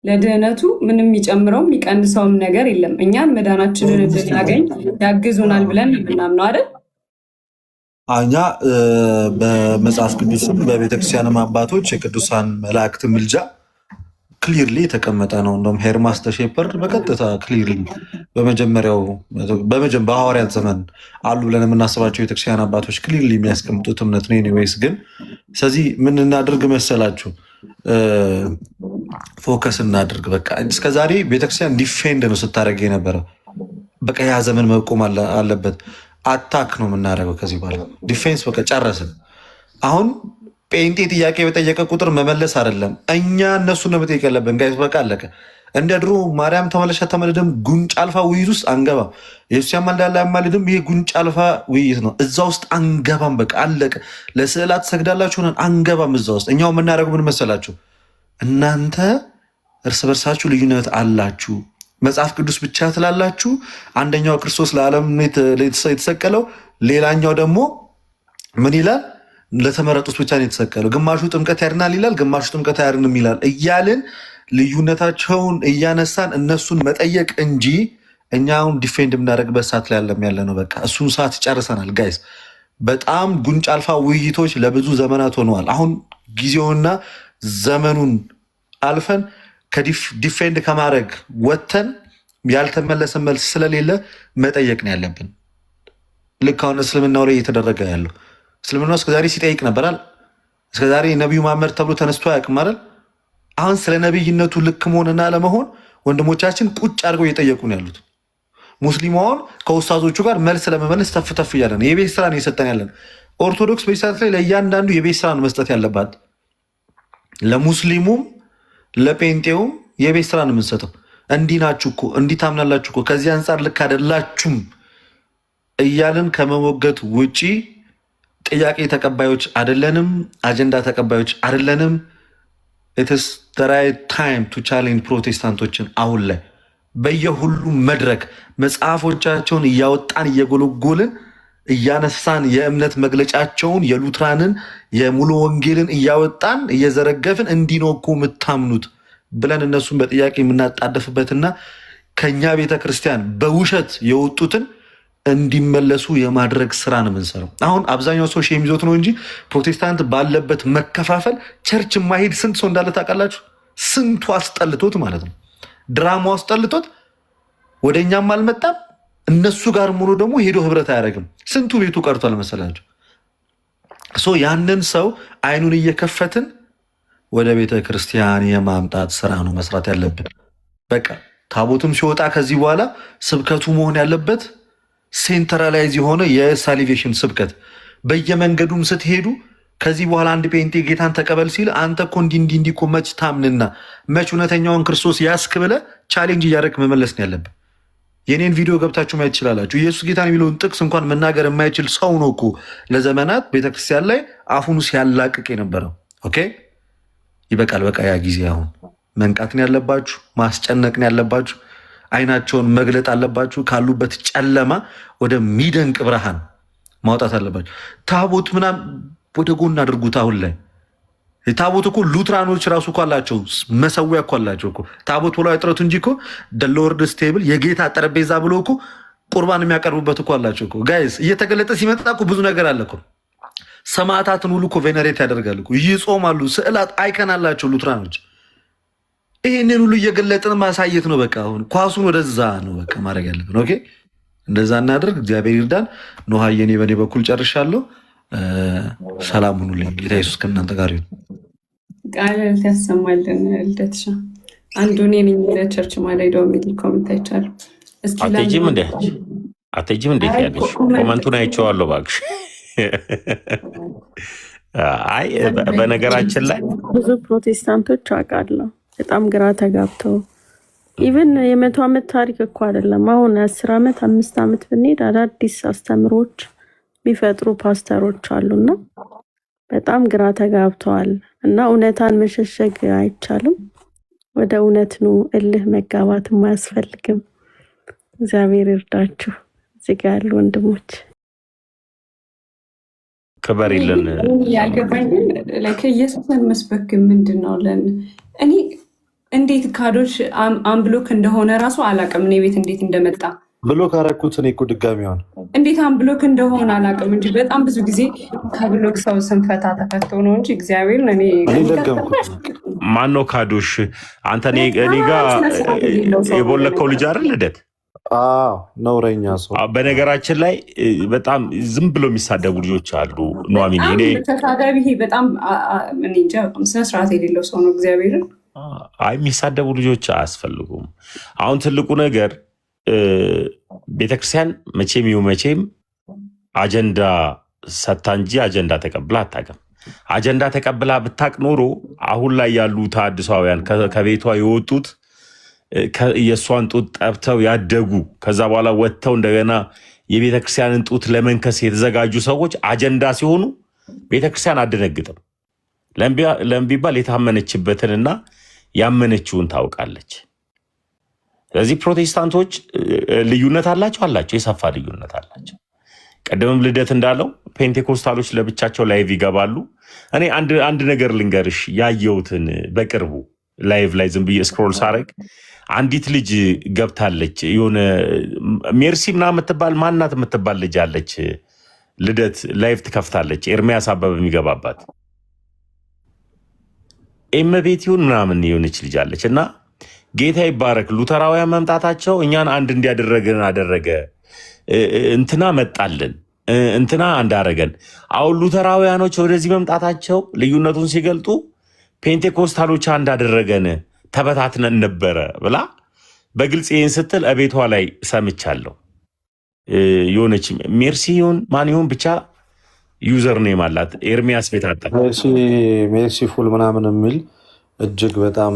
ለድህነቱ ምንም የሚጨምረው የሚቀንሰውም ነገር የለም። እኛን መዳናችንን እንድናገኝ ያግዙናል ብለን የምናምነው አይደል? እኛ በመጽሐፍ ቅዱስም በቤተክርስቲያንም አባቶች የቅዱሳን መላእክት ምልጃ ክሊርሊ የተቀመጠ ነው። እንደውም ሄርማስ ተሼፐርድ በቀጥታ ክሊርሊ በሐዋርያት ዘመን አሉ ብለን የምናስባቸው ቤተክርስቲያን አባቶች ክሊርሊ የሚያስቀምጡት እምነት ነው። ኤኒዌይስ ግን ስለዚህ ምን እናድርግ መሰላችሁ? ፎከስ እናድርግ። በቃ እስከዛሬ ቤተክርስቲያን ዲፌንድ ነው ስታደርግ የነበረ። በቃ ያ ዘመን መቆም አለበት። አታክ ነው የምናደርገው ከዚህ በኋላ ዲፌንስ በቃ ጨረስን። አሁን ጴንጤ ጥያቄ በጠየቀ ቁጥር መመለስ አይደለም እኛ እነሱን ነው መጠየቅ ያለብን። ጋይስ በቃ አለቀ። እንደ ድሮ ማርያም ተመለሻ ተመልደም ጉንጭ አልፋ ውይይት ውስጥ አንገባም። ኢየሱስ ያማልዳል አያማልድም፣ ይሄ ጉንጭ አልፋ ውይይት ነው። እዛ ውስጥ አንገባም። በቃ አለቀ። ለስዕላት ትሰግዳላችሁ ሆነን አንገባም እዛ ውስጥ። እኛው የምናደርገው ምን መሰላችሁ? እናንተ እርስ በርሳችሁ ልዩነት አላችሁ፣ መጽሐፍ ቅዱስ ብቻ ትላላችሁ። አንደኛው ክርስቶስ ለዓለም የተሰቀለው፣ ሌላኛው ደግሞ ምን ይላል? ለተመረጡት ብቻ ነው የተሰቀለው። ግማሹ ጥምቀት ያድናል ይላል፣ ግማሹ ጥምቀት አያድንም ይላል እያልን ልዩነታቸውን እያነሳን እነሱን መጠየቅ እንጂ እኛ አሁን ዲፌንድ የምናደርግበት ሰዓት ላይ ያለ ነው። በቃ እሱን ሰዓት ጨርሰናል ጋይስ። በጣም ጉንጭ አልፋ ውይይቶች ለብዙ ዘመናት ሆነዋል። አሁን ጊዜውና ዘመኑን አልፈን ከዲፌንድ ከማድረግ ወጥተን ያልተመለሰ መልስ ስለሌለ መጠየቅ ነው ያለብን። ልክ አሁን እስልምናው ላይ እየተደረገ ያለው እስልምና እስከዛሬ ሲጠይቅ ነበራል። እስከዛሬ ነቢዩ መሐመድ ተብሎ ተነስቶ አያውቅም አይደል? አሁን ስለ ነቢይነቱ ልክ መሆንና ለመሆን ወንድሞቻችን ቁጭ አድርገው እየጠየቁ ነው ያሉት። ሙስሊሙ አሁን ከውስታዞቹ ጋር መልስ ለመመለስ ተፍተፍ እያለን የቤት ስራ ነው እየሰጠን ያለን። ኦርቶዶክስ በዚህ ሰዓት ላይ ለእያንዳንዱ የቤት ስራ ነው መስጠት ያለባት። ለሙስሊሙም ለጴንጤውም የቤት ስራ ነው የምንሰጠው። እንዲህ ናችሁ እኮ እንዲህ ታምናላችሁ እኮ ከዚህ አንጻር ልክ አይደላችሁም እያልን ከመሞገት ውጪ ጥያቄ ተቀባዮች አይደለንም፣ አጀንዳ ተቀባዮች አይደለንም። ኢትስ ዘ ራይት ታይም ቱ ቻሌንጅ ፕሮቴስታንቶችን አሁን ላይ በየሁሉም መድረክ መጽሐፎቻቸውን እያወጣን እየጎለጎልን እያነሳን የእምነት መግለጫቸውን የሉትራንን የሙሉ ወንጌልን እያወጣን እየዘረገፍን እንዲህ ነው እኮ የምታምኑት ብለን እነሱን በጥያቄ የምናጣደፍበትና ከኛ ቤተ ክርስቲያን በውሸት የወጡትን እንዲመለሱ የማድረግ ስራ ነው የምንሰራው። አሁን አብዛኛው ሰው ሼም ይዞት ነው እንጂ ፕሮቴስታንት ባለበት መከፋፈል ቸርች የማይሄድ ስንት ሰው እንዳለ ታውቃላችሁ? ስንቱ አስጠልቶት ማለት ነው። ድራማው አስጠልቶት ወደ እኛም አልመጣም። እነሱ ጋር ሙሉ ደግሞ ሄዶ ህብረት አያደርግም። ስንቱ ቤቱ ቀርቷል መሰላችሁ? ያንን ሰው አይኑን እየከፈትን ወደ ቤተ ክርስቲያን የማምጣት ስራ ነው መስራት ያለብን። በቃ ታቦትም ሲወጣ ከዚህ በኋላ ስብከቱ መሆን ያለበት ሴንትራላይዝ የሆነ የሳሊቬሽን ስብከት። በየመንገዱም ስትሄዱ ከዚህ በኋላ አንድ ጴንጤ ጌታን ተቀበል ሲል አንተ እኮ እንዲህ እኮ መች ታምንና መች እውነተኛውን ክርስቶስ ያስክ ብለህ ቻሌንጅ እያደረግ መመለስ ነው ያለብን። የኔን ቪዲዮ ገብታችሁ ማየት ትችላላችሁ። ኢየሱስ ጌታን የሚለውን ጥቅስ እንኳን መናገር የማይችል ሰው ነው እኮ ለዘመናት ቤተክርስቲያን ላይ አፉኑ ሲያላቅቅ የነበረው። ኦኬ ይበቃል። በቃ ያ ጊዜ አሁን መንቃትን ያለባችሁ፣ ማስጨነቅን ያለባችሁ፣ አይናቸውን መግለጥ አለባችሁ። ካሉበት ጨለማ ወደሚደንቅ ብርሃን ማውጣት አለባችሁ። ታቦት ምናምን ወደ ጎን አድርጉት። አሁን ላይ ታቦት እኮ ሉትራኖች ራሱ እኮ አላቸው፣ መሰዊያ እኮ አላቸው እኮ። ታቦት ብሎ አይጥረቱ እንጂ እኮ ሎርድስ ቴብል የጌታ ጠረጴዛ ብሎ እኮ ቁርባን የሚያቀርቡበት እኮ አላቸው እኮ። ጋይስ እየተገለጠ ሲመጣ እኮ ብዙ ነገር አለ እኮ። ሰማዕታትን ሁሉ እኮ ቬነሬት ያደርጋሉ እኮ፣ ይጾማሉ። ስዕላት አይከን አላቸው ሉትራኖች። ይህንን ሁሉ እየገለጥን ማሳየት ነው በቃ። አሁን ኳሱን ወደዛ ነው በቃ ማድረግ ያለብን። ኦኬ እንደዛ እናደርግ። እግዚአብሔር ይርዳን። ኖሃዬ እኔ በእኔ በኩል ጨርሻለሁ። ሰላም ሁኑልኝ። ጌታ ኢየሱስ ከእናንተ ጋር ይሁን። ቃል ያሰማልን። ልደትሻ አንዱ እኔ ነኝ ለቸርች ማለዳው የሚል ኮሜንት አይቻልም። አትሄጂም እንዴት ያለሽ ኮመንቱን አይቼዋለሁ እባክሽ። አይ በነገራችን ላይ ብዙ ፕሮቴስታንቶች አውቃለሁ በጣም ግራ ተጋብተው ኢቨን የ100 ዓመት ታሪክ እኮ አይደለም አሁን 10 ዓመት 5 ዓመት ብንሄድ አዳዲስ አስተምሮች የሚፈጥሩ ፓስተሮች አሉና በጣም ግራ ተጋብተዋል። እና እውነታን መሸሸግ አይቻልም። ወደ እውነት ነው። እልህ መጋባትም አያስፈልግም። እግዚአብሔር ይርዳችሁ። እዚህ ጋር ያሉ ወንድሞች ክበር ይለን ያልገባኝ ኢየሱስን መስበክ ምንድን ነው? እኔ እንዴት ካዶች አንብሎክ እንደሆነ ራሱ አላውቅም። እኔ ቤት እንዴት እንደመጣ ብሎክ አደረኩት። እኔ እኮ ድጋሚ ሆነ እንዴት አንብሎክ እንደሆነ አላውቅም እንጂ በጣም ብዙ ጊዜ ከብሎክ ሰው ስንፈታ ተፈቶ ነው እንጂ እግዚአብሔርን እኔ ደገምኩት። ማን ነው ካዶሽ? አንተ እኔ ጋር የቦለከው ልጅ አይደል ልደት? ነውረኛ ሰው። በነገራችን ላይ በጣም ዝም ብሎ የሚሳደቡ ልጆች አሉ። ኑሐሚን ተሳዳቢ በጣም ስነስርዓት የሌለው ሰው ነው። እግዚአብሔርን የሚሳደቡ ልጆች አያስፈልጉም። አሁን ትልቁ ነገር ቤተክርስቲያን መቼም ይሁ መቼም አጀንዳ ሰታ እንጂ አጀንዳ ተቀብላ አታውቅም። አጀንዳ ተቀብላ ብታቅ ኖሮ አሁን ላይ ያሉ ተሐድሳውያን ከቤቷ የወጡት የእሷን ጡት ጠብተው ያደጉ ከዛ በኋላ ወጥተው እንደገና የቤተክርስቲያንን ጡት ለመንከስ የተዘጋጁ ሰዎች አጀንዳ ሲሆኑ ቤተክርስቲያን አደነግጥም። ለምን ቢባል የታመነችበትንና ያመነችውን ታውቃለች። ስለዚህ ፕሮቴስታንቶች ልዩነት አላቸው፣ የሰፋ ልዩነት አላቸው። ቀደምም ልደት እንዳለው ፔንቴኮስታሎች ለብቻቸው ላይቭ ይገባሉ። እኔ አንድ ነገር ልንገርሽ፣ ያየሁትን በቅርቡ ላይቭ ላይ ዝም ብዬ ስክሮል ሳረግ አንዲት ልጅ ገብታለች። የሆነ ሜርሲ ምናምን የምትባል ማናት የምትባል ልጅ አለች። ልደት ላይቭ ትከፍታለች። ኤርሚያስ አበበ የሚገባባት ኤመቤቲውን ምናምን የሆነች ልጅ አለች እና ጌታ ይባረክ ሉተራውያን መምጣታቸው እኛን አንድ እንዲያደረገን አደረገ። እንትና መጣልን፣ እንትና አንዳረገን። አሁን ሉተራውያኖች ወደዚህ መምጣታቸው ልዩነቱን ሲገልጡ ፔንቴኮስታሎች አንዳደረገን ተበታትነን ነበረ ብላ በግልጽ ይህን ስትል እቤቷ ላይ ሰምቻለሁ። የሆነች ሜርሲ ይሁን ማን ይሁን ብቻ ዩዘር ኔም አላት። ኤርሚያስ ቤት አጣ ሜርሲ ፉል ምናምን የሚል እጅግ በጣም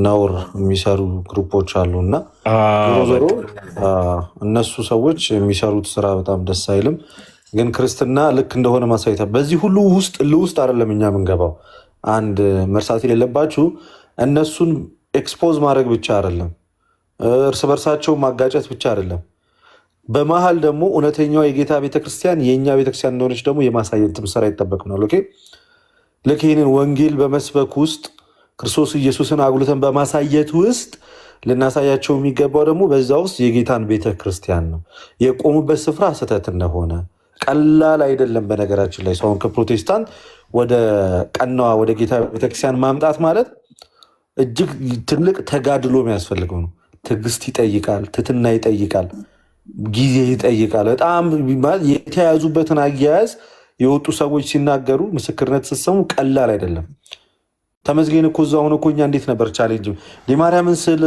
ነውር የሚሰሩ ግሩፖች አሉ እና ዞሮ እነሱ ሰዎች የሚሰሩት ስራ በጣም ደስ አይልም። ግን ክርስትና ልክ እንደሆነ ማሳየት በዚህ ሁሉ ውስጥ አይደለም እኛ የምንገባው። አንድ መርሳት የሌለባችሁ እነሱን ኤክስፖዝ ማድረግ ብቻ አይደለም፣ እርስ በርሳቸው ማጋጨት ብቻ አይደለም። በመሀል ደግሞ እውነተኛዋ የጌታ ቤተክርስቲያን የእኛ ቤተክርስቲያን እንደሆነች ደግሞ የማሳየትም ስራ ይጠበቅናል። ኦኬ ልክ ይህንን ወንጌል በመስበክ ውስጥ ክርስቶስ ኢየሱስን አጉልተን በማሳየት ውስጥ ልናሳያቸው የሚገባው ደግሞ በዛ ውስጥ የጌታን ቤተ ክርስቲያን ነው። የቆሙበት ስፍራ ስህተት እንደሆነ ቀላል አይደለም። በነገራችን ላይ ሰውን ከፕሮቴስታንት ወደ ቀናዋ ወደ ጌታ ቤተክርስቲያን ማምጣት ማለት እጅግ ትልቅ ተጋድሎ የሚያስፈልገው ነው። ትዕግስት ይጠይቃል፣ ትትና ይጠይቃል፣ ጊዜ ይጠይቃል። በጣም የተያዙበትን አያያዝ የወጡ ሰዎች ሲናገሩ ምስክርነት ስትሰሙ ቀላል አይደለም። ተመስገን እኮ እዛ ሆነ እኮ እኛ እንዴት ነበር ቻሌንጅ የማርያምን ስዕል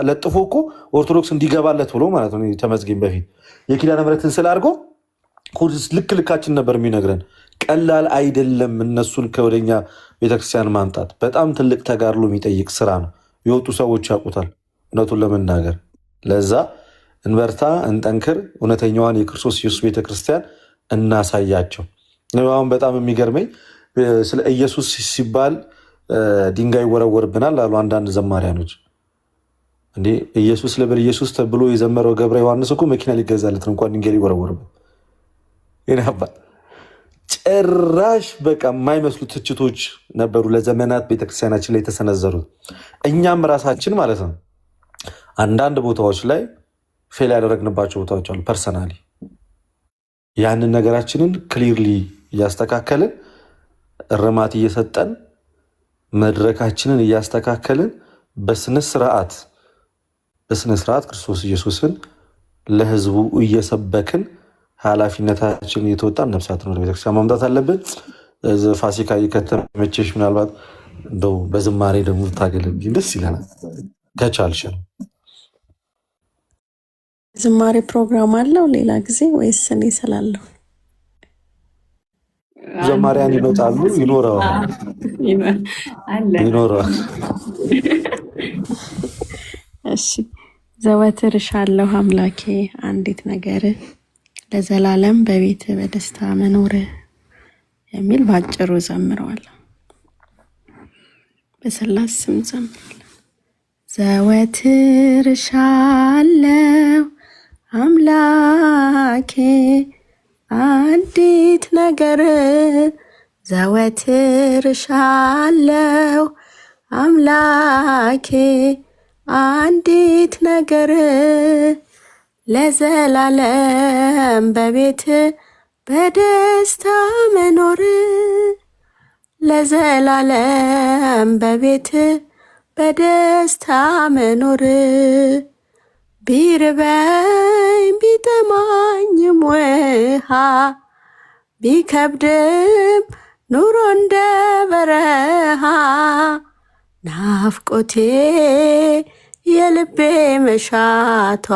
ለጥፎ እኮ ኦርቶዶክስ እንዲገባለት ብሎ ማለት ነው። ተመስገን በፊት የኪዳነ ምሕረትን ስዕል አድርጎ ልካችን ነበር የሚነግረን። ቀላል አይደለም። እነሱን ከወደኛ ቤተክርስቲያን ማምጣት በጣም ትልቅ ተጋድሎ የሚጠይቅ ስራ ነው። የወጡ ሰዎች ያውቁታል እውነቱን ለመናገር። ለዛ እንበርታ፣ እንጠንክር፣ እውነተኛዋን የክርስቶስ ኢየሱስ ቤተክርስቲያን እናሳያቸው። አሁን በጣም የሚገርመኝ ስለ ኢየሱስ ሲባል ድንጋይ ይወረወርብናል አሉ አንዳንድ ዘማሪያኖች። እንዴ ኢየሱስ ልብል ኢየሱስ ተብሎ የዘመረው ገብረ ዮሐንስ እኮ መኪና ሊገዛለት ነው እንኳን ድንጋይ ሊወረወርበት። ይናባል ጭራሽ በቃ የማይመስሉ ትችቶች ነበሩ ለዘመናት ቤተክርስቲያናችን ላይ የተሰነዘሩት። እኛም ራሳችን ማለት ነው አንዳንድ ቦታዎች ላይ ፌል ያደረግንባቸው ቦታዎች አሉ። ፐርሰናሊ ያንን ነገራችንን ክሊርሊ እያስተካከልን እርማት እየሰጠን መድረካችንን እያስተካከልን በስነስርዓት ክርስቶስ ኢየሱስን ለህዝቡ እየሰበክን ኃላፊነታችን እየተወጣን ነፍሳትን ወደ ቤተክርስቲያን ማምጣት አለብን። ፋሲካ ከተመቸሽ ምናልባት እንደው በዝማሬ ደግሞ ታገለግኝ ደስ ይለናል ከቻልሽ ነው። ዝማሬ ፕሮግራም አለው ሌላ ጊዜ ወይስ እኔ ስላለሁ? ዘማሪያን ይመጣሉ፣ ይኖረዋል። እሺ ዘወትር እሻለሁ አምላኬ አንዲት ነገር ለዘላለም በቤት በደስታ መኖር የሚል ባጭሩ ዘምረዋለሁ። በስላሴ ስም ዘምራለሁ። ዘወትር እሻለሁ አምላኬ አንዲት ነገር ዘወትር እሻለሁ አምላኬ አንዲት ነገር ለዘላለም በቤት በደስታ መኖር ለዘላለም በቤት በደስታ መኖር ቢርበኝ ቢጠማኝም ውሃ ቢከብድም ኑሮ እንደ በረሃ ናፍቆቴ የልቤ መሻቷ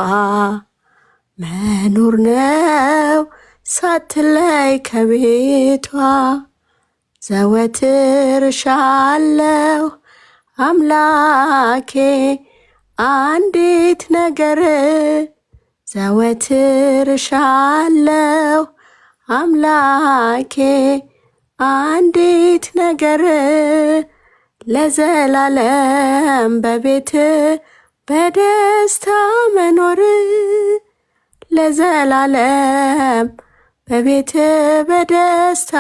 መኖር ነው ሳትለይ ከቤቷ ዘወትር እሻለሁ አምላኬ አንዲት ነገር ዘወትር እሻለሁ አምላኬ አንዲት ነገር ለዘላለም በቤት በደስታ መኖር ለዘላለም በቤት በደስታ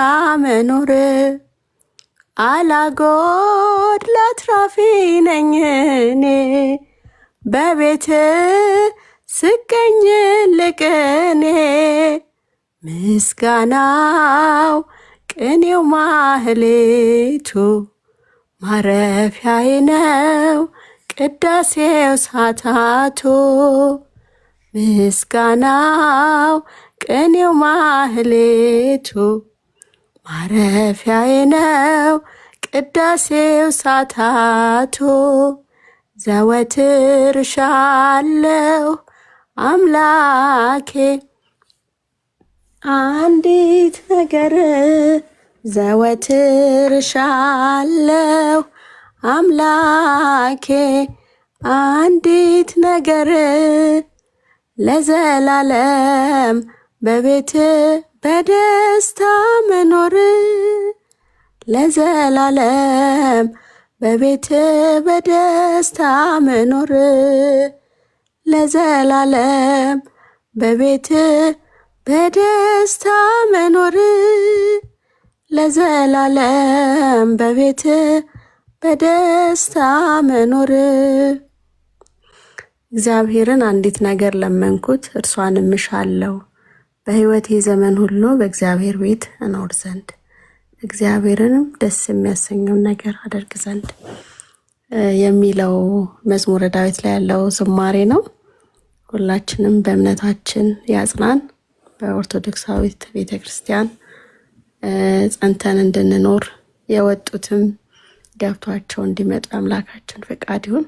መኖር አላጎድል አትራፊ ነኝ እኔ በቤት ስገኝ ልቅኔ ምስጋናው ቅኔው ማህሌቱ ማረፊያዬ ነው ቅዳሴው ሳታቱ ምስጋናው ቅኔው ማህሌቱ ማረፊያዬ ነው ቅዳሴው ሳታቱ ዘወትር እሻለሁ አምላኬ አንዲት ነገር ዘወትር እሻለሁ አምላኬ አንዲት ነገር ለዘላለም በቤት በደስታ መኖር ለዘላለም በቤት በደስታ መኖር ለዘላለም በቤት በደስታ መኖር ለዘላለም በቤት በደስታ መኖር እግዚአብሔርን አንዲት ነገር ለመንኩት፣ እርሷንም እሻለሁ፣ በሕይወቴ ዘመን ሁሉ በእግዚአብሔር ቤት እኖር ዘንድ እግዚአብሔርንም ደስ የሚያሰኘውን ነገር አደርግ ዘንድ የሚለው መዝሙረ ዳዊት ላይ ያለው ዝማሬ ነው። ሁላችንም በእምነታችን ያጽናን። በኦርቶዶክሳዊት ቤተክርስቲያን ጸንተን እንድንኖር የወጡትም ገብቷቸው እንዲመጡ አምላካችን ፈቃድ ይሁን።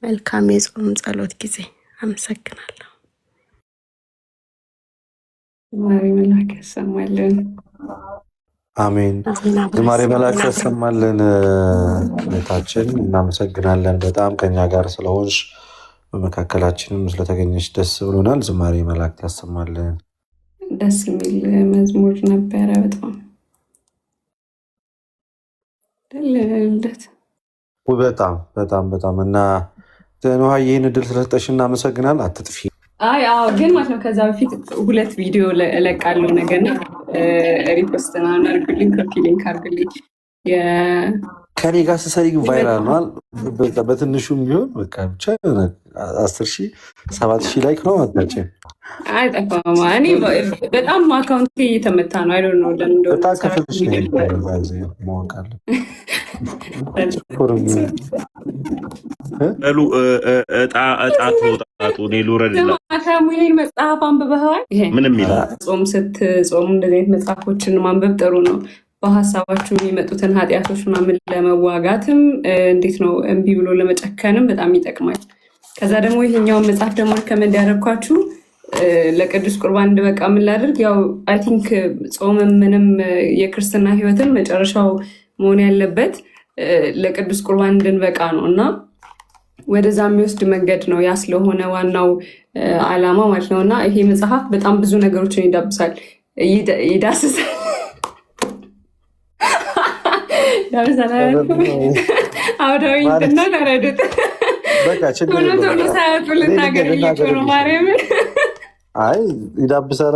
መልካም የጾም ጸሎት ጊዜ። አመሰግናለሁ። ዝማሬ መልአክ ያሰማልን። አሜን። ዝማሬ መልአክ ያሰማልን። ቤታችን እናመሰግናለን በጣም ከኛ ጋር ስለሆንሽ በመካከላችንም ስለተገኘች ደስ ብሎናል። ዝማሬ መልአክ ያሰማልን። ደስ የሚል መዝሙር ነበረ። በጣም ደልልለት በጣም በጣም በጣም እና ነዋ ይህን እድል ስለሰጠሽ እናመሰግናል። አትጥፊ። ግን ማለት ነው ከዛ በፊት 2 ቪዲዮ እለቃለሁ ነገና ሪፖስት አድርጉልኝ፣ ኮፒ ሊንክ አድርጉልኝ። ከኔ ጋር ስሰሪ ቫይራል ነዋል። በትንሹም ቢሆን በቃ ብቻ 10,000 7,000 ላይክ ነው አታችን አይጠፋም። እኔ በጣም አካውንቴ እየተመታ ነው። አይ ዶንት ኖ ለምን በጣም ከፍልሽ ማወቅ አለ በሉ እጣ ተወጣጡ። እኔ ልውረድላ። ሳሙኤል መጽሐፍ አንብበዋል? ምንም ይላል ጾም ስትጾሙ እንደዚህ አይነት መጽሐፎችን ማንበብ ጥሩ ነው። በሀሳባችሁ የሚመጡትን ኃጢአቶች ምናምን ለመዋጋትም እንዴት ነው እምቢ ብሎ ለመጨከንም በጣም ይጠቅማል። ከዛ ደግሞ ይሄኛውን መጽሐፍ ደግሞ ከመንድ ያደረግኳችሁ ለቅዱስ ቁርባን እንድበቃ ምን ላድርግ? ያው አይ ቲንክ ጾም ምንም የክርስትና ሕይወትን መጨረሻው መሆን ያለበት ለቅዱስ ቁርባን እንድንበቃ ነው እና ወደዛ የሚወስድ መንገድ ነው። ያ ስለሆነ ዋናው ዓላማ ማለት ነው። እና ይሄ መጽሐፍ በጣም ብዙ ነገሮችን ይዳብሳል፣ ይዳስሳል። አውዳዊ እና ተረዱት ቶሎ ሳያጡ ልናገር ነው ማርያምን ይዳብሳል።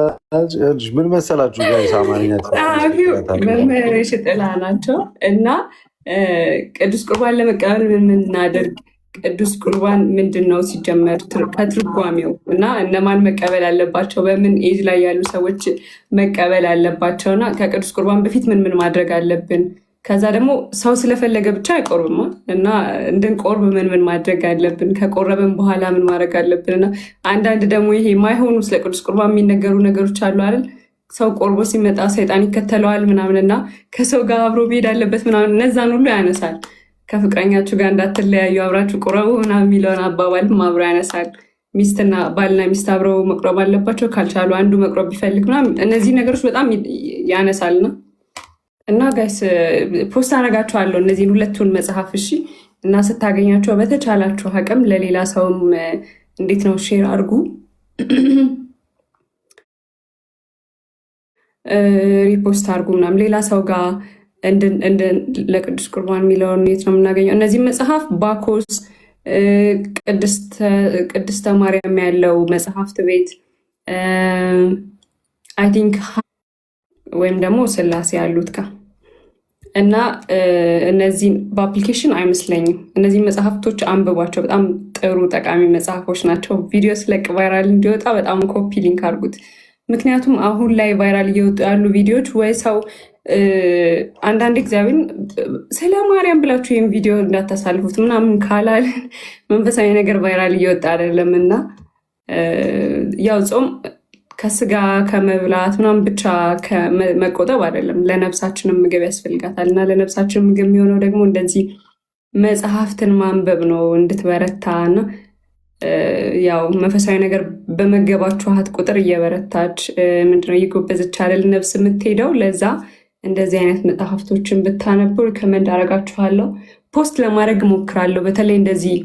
ምን መሰላችሁ ጋይስ አማርኛ መምህር ሽጥላ ናቸው እና ቅዱስ ቁርባን ለመቀበል ምን እናደርግ? ቅዱስ ቁርባን ምንድን ነው ሲጀመር ከትርጓሜው እና እነማን መቀበል አለባቸው፣ በምን ኤጅ ላይ ያሉ ሰዎች መቀበል አለባቸው እና ከቅዱስ ቁርባን በፊት ምን ማድረግ አለብን፣ ከዛ ደግሞ ሰው ስለፈለገ ብቻ አይቆርብም እና እንድንቆርብ ምን ማድረግ አለብን፣ ከቆረብን በኋላ ምን ማድረግ አለብን እና አንዳንድ ደግሞ ይሄ የማይሆኑ ስለ ቅዱስ ቁርባን የሚነገሩ ነገሮች አሉ አይደል? ሰው ቆርቦ ሲመጣ ሰይጣን ይከተለዋል ምናምንና ከሰው ጋር አብሮ መሄድ አለበት ምናምን፣ እነዛን ሁሉ ያነሳል። ከፍቅረኛችሁ ጋር እንዳትለያዩ አብራችሁ ቁረቡ ምናምን የሚለውን አባባልም አብሮ ያነሳል። ሚስትና ባልና ሚስት አብረው መቁረብ አለባቸው፣ ካልቻሉ አንዱ መቁረብ ቢፈልግ ምናምን፣ እነዚህ ነገሮች በጣም ያነሳልና እና ጋይስ ፖስት አደርጋችኋለሁ እነዚህን 2ቱን መጽሐፍ እሺ። እና ስታገኛቸው በተቻላችሁ አቅም ለሌላ ሰውም እንዴት ነው ሼር አድርጉ፣ ሪፖስት አድርጉ ምናምን ሌላ ሰው ጋር ለቅዱስ ቁርባን የሚለውን የት ነው የምናገኘው? እነዚህ መጽሐፍ ባኮስ፣ ቅድስተ ማርያም ያለው መጽሐፍት ቤት አይ ቲንክ ወይም ደግሞ ስላሴ ያሉት ጋር እና እነዚህን በአፕሊኬሽን አይመስለኝም። እነዚህ መጽሐፍቶች አንብቧቸው፣ በጣም ጥሩ ጠቃሚ መጽሐፎች ናቸው። ቪዲዮ ስለቅ ቫይራል እንዲወጣ በጣም ኮፒ ሊንክ አድርጉት። ምክንያቱም አሁን ላይ ቫይራል እየወጡ ያሉ ቪዲዮዎች ወይ ሰው አንዳንድ እግዚአብሔርን ስለ ማርያም ብላችሁ ይህም ቪዲዮ እንዳታሳልፉት ምናምን ካላለን መንፈሳዊ ነገር ቫይራል እየወጣ አይደለም እና ያው ጾም ከስጋ ከመብላት ምናምን ብቻ መቆጠብ አይደለም፣ ለነፍሳችንም ምግብ ያስፈልጋታል እና ለነፍሳችን ምግብ የሚሆነው ደግሞ እንደዚህ መጽሐፍትን ማንበብ ነው እንድትበረታ እና ያው መንፈሳዊ ነገር በመገባችኋት ቁጥር እየበረታች ምንድነው እየጎበዘች አይደል ነፍስ የምትሄደው። ለዛ እንደዚህ አይነት መጽሐፍቶችን ብታነቡ ሪከመንድ አደርጋችኋለሁ። ፖስት ለማድረግ እሞክራለሁ። በተለይ እንደዚህ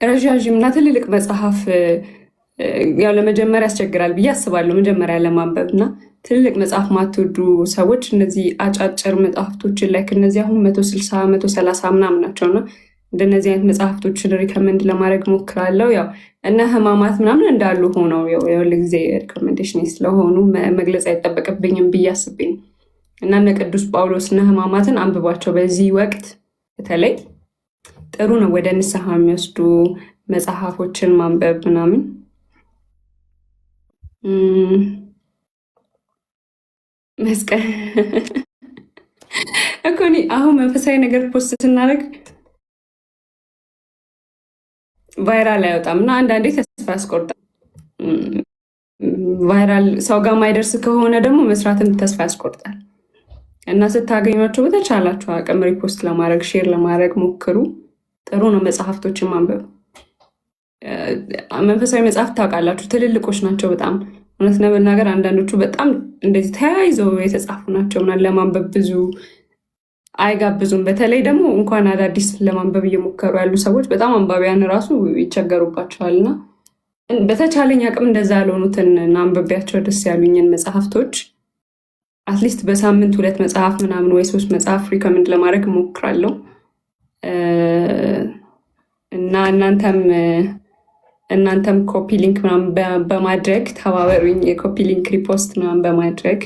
ረዣዥም እና ትልልቅ መጽሐፍ ያው ለመጀመሪያ ያስቸግራል ብዬ አስባለሁ፣ መጀመሪያ ለማንበብ እና ትልልቅ መጽሐፍ ማትወዱ ሰዎች እነዚህ አጫጭር መጽሐፍቶችን ላይ እነዚህ አሁን 160 130 ምናምን ናቸውና እንደነዚህ አይነት መጽሐፍቶችን ሪከመንድ ለማድረግ ሞክራለሁ። ያው እነ ህማማት ምናምን እንዳሉ ሆነው የሁል ጊዜ ሪኮሜንዴሽን ስለሆኑ መግለጽ አይጠበቅብኝም ብዬ አስብኝ እና እነ ቅዱስ ጳውሎስ እነ ህማማትን አንብቧቸው። በዚህ ወቅት በተለይ ጥሩ ነው፣ ወደ ንስሐ የሚወስዱ መጽሐፎችን ማንበብ ምናምን መስቀል እኮ እኔ አሁን መንፈሳዊ ነገር ፖስት ስናደርግ ቫይራል አይወጣም እና አንዳንዴ ተስፋ ያስቆርጣል። ቫይራል ሰው ጋር ማይደርስ ከሆነ ደግሞ መስራትም ተስፋ ያስቆርጣል እና ስታገኟቸው በተቻላችሁ አቅም ሪፖስት ለማድረግ ሼር ለማድረግ ሞክሩ። ጥሩ ነው መጽሐፍቶችን ማንበብ። መንፈሳዊ መጽሐፍት ታውቃላችሁ ትልልቆች ናቸው በጣም እውነት ለመናገር አንዳንዶቹ በጣም እንደዚህ ተያይዘው የተጻፉ ናቸው እና ለማንበብ ብዙ አይጋብዙም። በተለይ ደግሞ እንኳን አዳዲስ ለማንበብ እየሞከሩ ያሉ ሰዎች በጣም አንባቢያን ራሱ ይቸገሩባቸዋል እና በተቻለኝ አቅም እንደዛ ያልሆኑትን አንብቤያቸው ደስ ያሉኝን መጽሐፍቶች አትሊስት በሳምንት 2 መጽሐፍ ምናምን ወይ 3 መጽሐፍ ሪከመንድ ለማድረግ እሞክራለሁ እና እናንተም ኮፒ ሊንክ ምናምን በማድረግ ተባበሩኝ። የኮፒ ሊንክ ሪፖስት ምናምን በማድረግ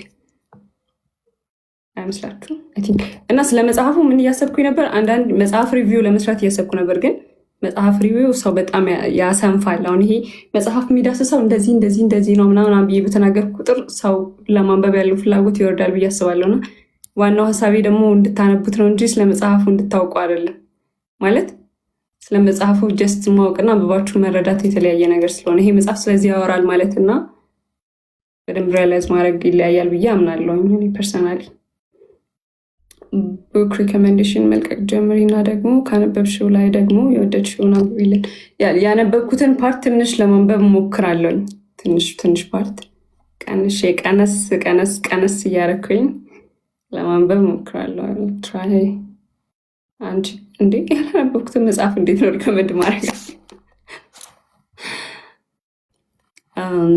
አይመስላችሁ እና ስለ መጽሐፉ ምን እያሰብኩኝ ነበር? አንዳንድ መጽሐፍ ሪቪው ለመስራት እያሰብኩ ነበር፣ ግን መጽሐፍ ሪቪው ሰው በጣም ያሰንፋል። አሁን ይሄ መጽሐፍ የሚዳስሰው እንደዚህ ነው ምናምን ብዬ በተናገር ቁጥር ሰው ለማንበብ ያለው ፍላጎት ይወርዳል ብዬ አስባለሁ። እና ዋናው ሀሳቤ ደግሞ እንድታነቡት ነው እንጂ ስለ መጽሐፉ እንድታውቁ አይደለም። ማለት ስለ መጽሐፉ ጀስት ማወቅና አንብባችሁ መረዳት የተለያየ ነገር ስለሆነ ይሄ መጽሐፍ ስለዚህ ያወራል ማለት እና በደንብ ሪያላይዝ ማድረግ ይለያያል ብዬ አምናለሁ። ፐርሰናሊ ቡክ ሪኮሜንዴሽን መልቀቅ ጀምሪ እና ደግሞ ካነበብሽው ላይ ደግሞ የወደድሽውን አንብቢልን። ያነበብኩትን ፓርት ትንሽ ለማንበብ ሞክራለሁ። ትንሽ ፓርት ቀነስ እያረኩኝ ለማንበብ ሞክራለሁ። ትራይ አንቺ እንዴ ያላነበብኩትን መጽሐፍ እንዴት ነው ሪኮመንድ ማድረግ?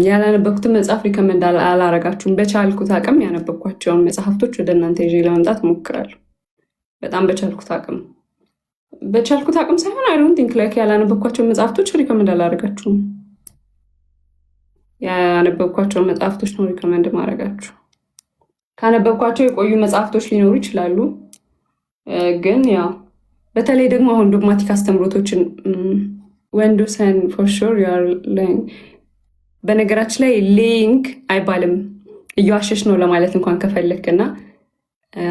ያላነበብኩትን መጽሐፍ ሪኮመንድ አላረጋችሁም። በቻልኩት አቅም ያነበብኳቸውን መጽሐፍቶች ወደ እናንተ ይዤ ለመምጣት ሞክራለሁ። በጣም በቻልኩት አቅም ሳይሆን አይ ዶንት ቲንክ ላይክ ያላነበብኳቸውን መጽሐፍቶች ሪኮመንድ አላረጋችሁም። ያነበብኳቸውን መጽሐፍቶች ነው ሪኮመንድ ማድረጋችሁ። ካነበብኳቸው የቆዩ መጽሐፍቶች ሊኖሩ ይችላሉ፣ ግን ያው በተለይ ደግሞ አሁን ዶግማቲክ አስተምሮቶችን ወንዶሰን ፎር ሹር በነገራችን ላይ ሊንክ አይባልም፣ እየዋሸሽ ነው ለማለት እንኳን ከፈለክ እና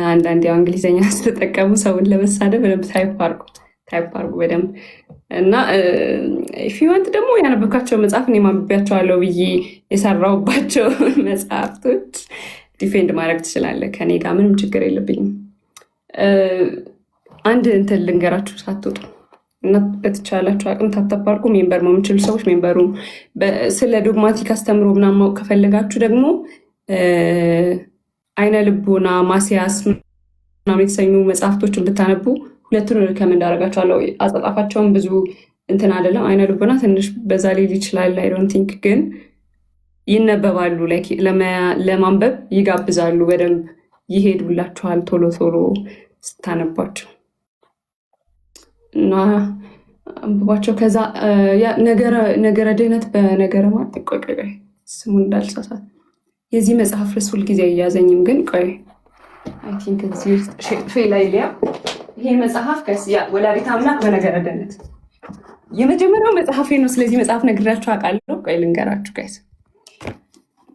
አንዳንድ ያው እንግሊዝኛ ስትጠቀሙ ሰውን ለመሳደብ በደንብ ታይፕ አርጉ በደንብ እና ፊወንት ደግሞ ያነበብካቸው መጽሐፍ እኔ ማንበቢያቸዋለሁ ብዬ የሰራሁባቸው መጽሐፍቶች ዲፌንድ ማድረግ ትችላለህ። ከኔ ጋር ምንም ችግር የለብኝም። አንድ እንትን ልንገራችሁ ሳትወጡ እና በተቻላችሁ አቅም ታታፓርኩ ሜምበር ነው የምችሉ ሰዎች ሜምበሩ ስለ ዶግማቲክ አስተምሮ ምናምን ማወቅ ከፈለጋችሁ ደግሞ አይነ ልቦና ማስያስ ምናምን የተሰኙ መጽሐፍቶችን ብታነቡ ሁለቱን ሪከመንድ አደርጋችኋለሁ። አጻጻፋቸውን ብዙ እንትን አይደለም። አይነ ልቦና ትንሽ በዛ ሊል ይችላል። አይ ዶንት ቲንክ ግን ይነበባሉ፣ ለማንበብ ይጋብዛሉ፣ በደንብ ይሄዱላችኋል ቶሎ ስታነቧቸው እና አንብባቸው። ከዛ ነገረ ድህነት በነገረ ቆይ ስሙ እንዳልሳሳት የዚህ መጽሐፍ ርዕስ ሁልጊዜ እያዘኝም፣ ግን ቆይ አይ ቲንክ እዚህ ውስጥ ሼክስፒር ላይ ሊያ ይሄ መጽሐፍ ወላዲተ አምላክ በነገረ ድህነት የመጀመሪያው መጽሐፌ ነው። ስለዚህ መጽሐፍ ነግራችሁ አውቃለሁ። ቆይ ልንገራችሁ ጋይስ፣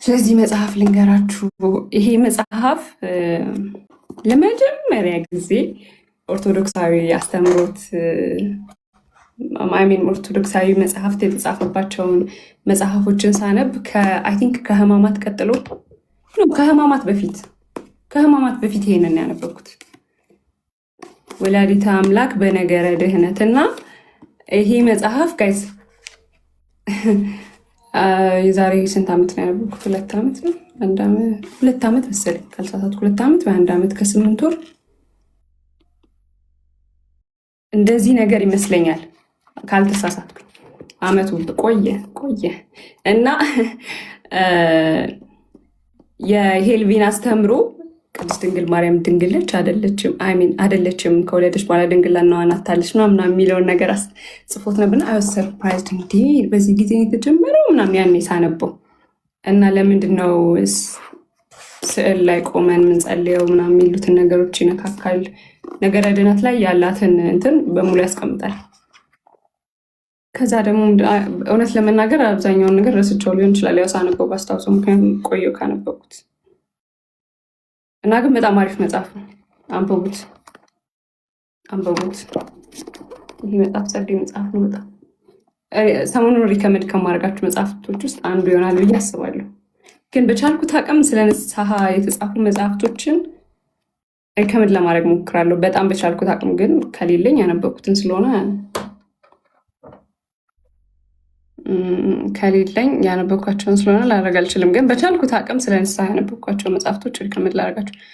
ስለዚህ መጽሐፍ ልንገራችሁ። ይሄ መጽሐፍ ለመጀመሪያ ጊዜ ኦርቶዶክሳዊ አስተምሮት ኦርቶዶክሳዊ መጽሐፍት የተጻፈባቸውን መጽሐፎችን ሳነብ አይ ቲንክ ከህማማት ቀጥሎ ከህማማት በፊት ይሄንን ያነበብኩት ወላዲተ አምላክ በነገረ ድህነት እና ይሄ መጽሐፍ ጋይስ የዛሬ ስንት ዓመት ነው ያነበብኩት? 2 ዓመት ነው 2 ዓመት መሰለኝ ካልሳሳትኩ 2 ዓመት በ1 ዓመት ከ8 ወር እንደዚህ ነገር ይመስለኛል ካልተሳሳትኩ። አመቱ ቆየ እና የሄልቪን አስተምሮ ቅድስት ድንግል ማርያም ድንግል ነች አይደለችም፣ ከወለደች በኋላ ድንግልናዋን አታለች ምናምን የሚለውን ነገር ጽፎት ነበርና አይ ዋዝ ሰርፕራይዝድ። እንዴ በዚህ ጊዜ የተጀመረው ምናምን ያኔ ሳነበው እና ለምንድን ነው ስዕል ላይ ቆመን ምንጸልየው ምናምን የሚሉትን ነገሮች ይነካካል። ነገረ ድህነት ላይ ያላትን እንትን በሙሉ ያስቀምጣል። ከዛ ደግሞ እውነት ለመናገር አብዛኛውን ነገር ረስቸው ሊሆን ይችላል። ያው ሳነበው ባስታውሰው፣ ምክንያቱም ቆየው ካነበብኩት እና ግን በጣም አሪፍ መጽሐፍ ነው። አንብቡት። ይህ መጽሐፍ ጸዴ መጽሐፍ ነው። በጣም ሰሞኑን ሪከመድ ከማድረጋችሁ መጽሐፍቶች ውስጥ አንዱ ይሆናል ብዬ አስባለሁ። ግን በቻልኩት አቅም ስለ ንስሐ የተጻፉ መጽሐፍቶችን ሪከመድ ለማድረግ ሞክራለሁ። በጣም በቻልኩት አቅም ግን ከሌለኝ ያነበብኩትን ስለሆነ ያነበብኳቸውን ስለሆነ ላደርግ አልችልም። ግን በቻልኩት አቅም ስለ ንስሐ ያነበብኳቸው መጽሐፍቶች ሪከመድ ላደርጋቸው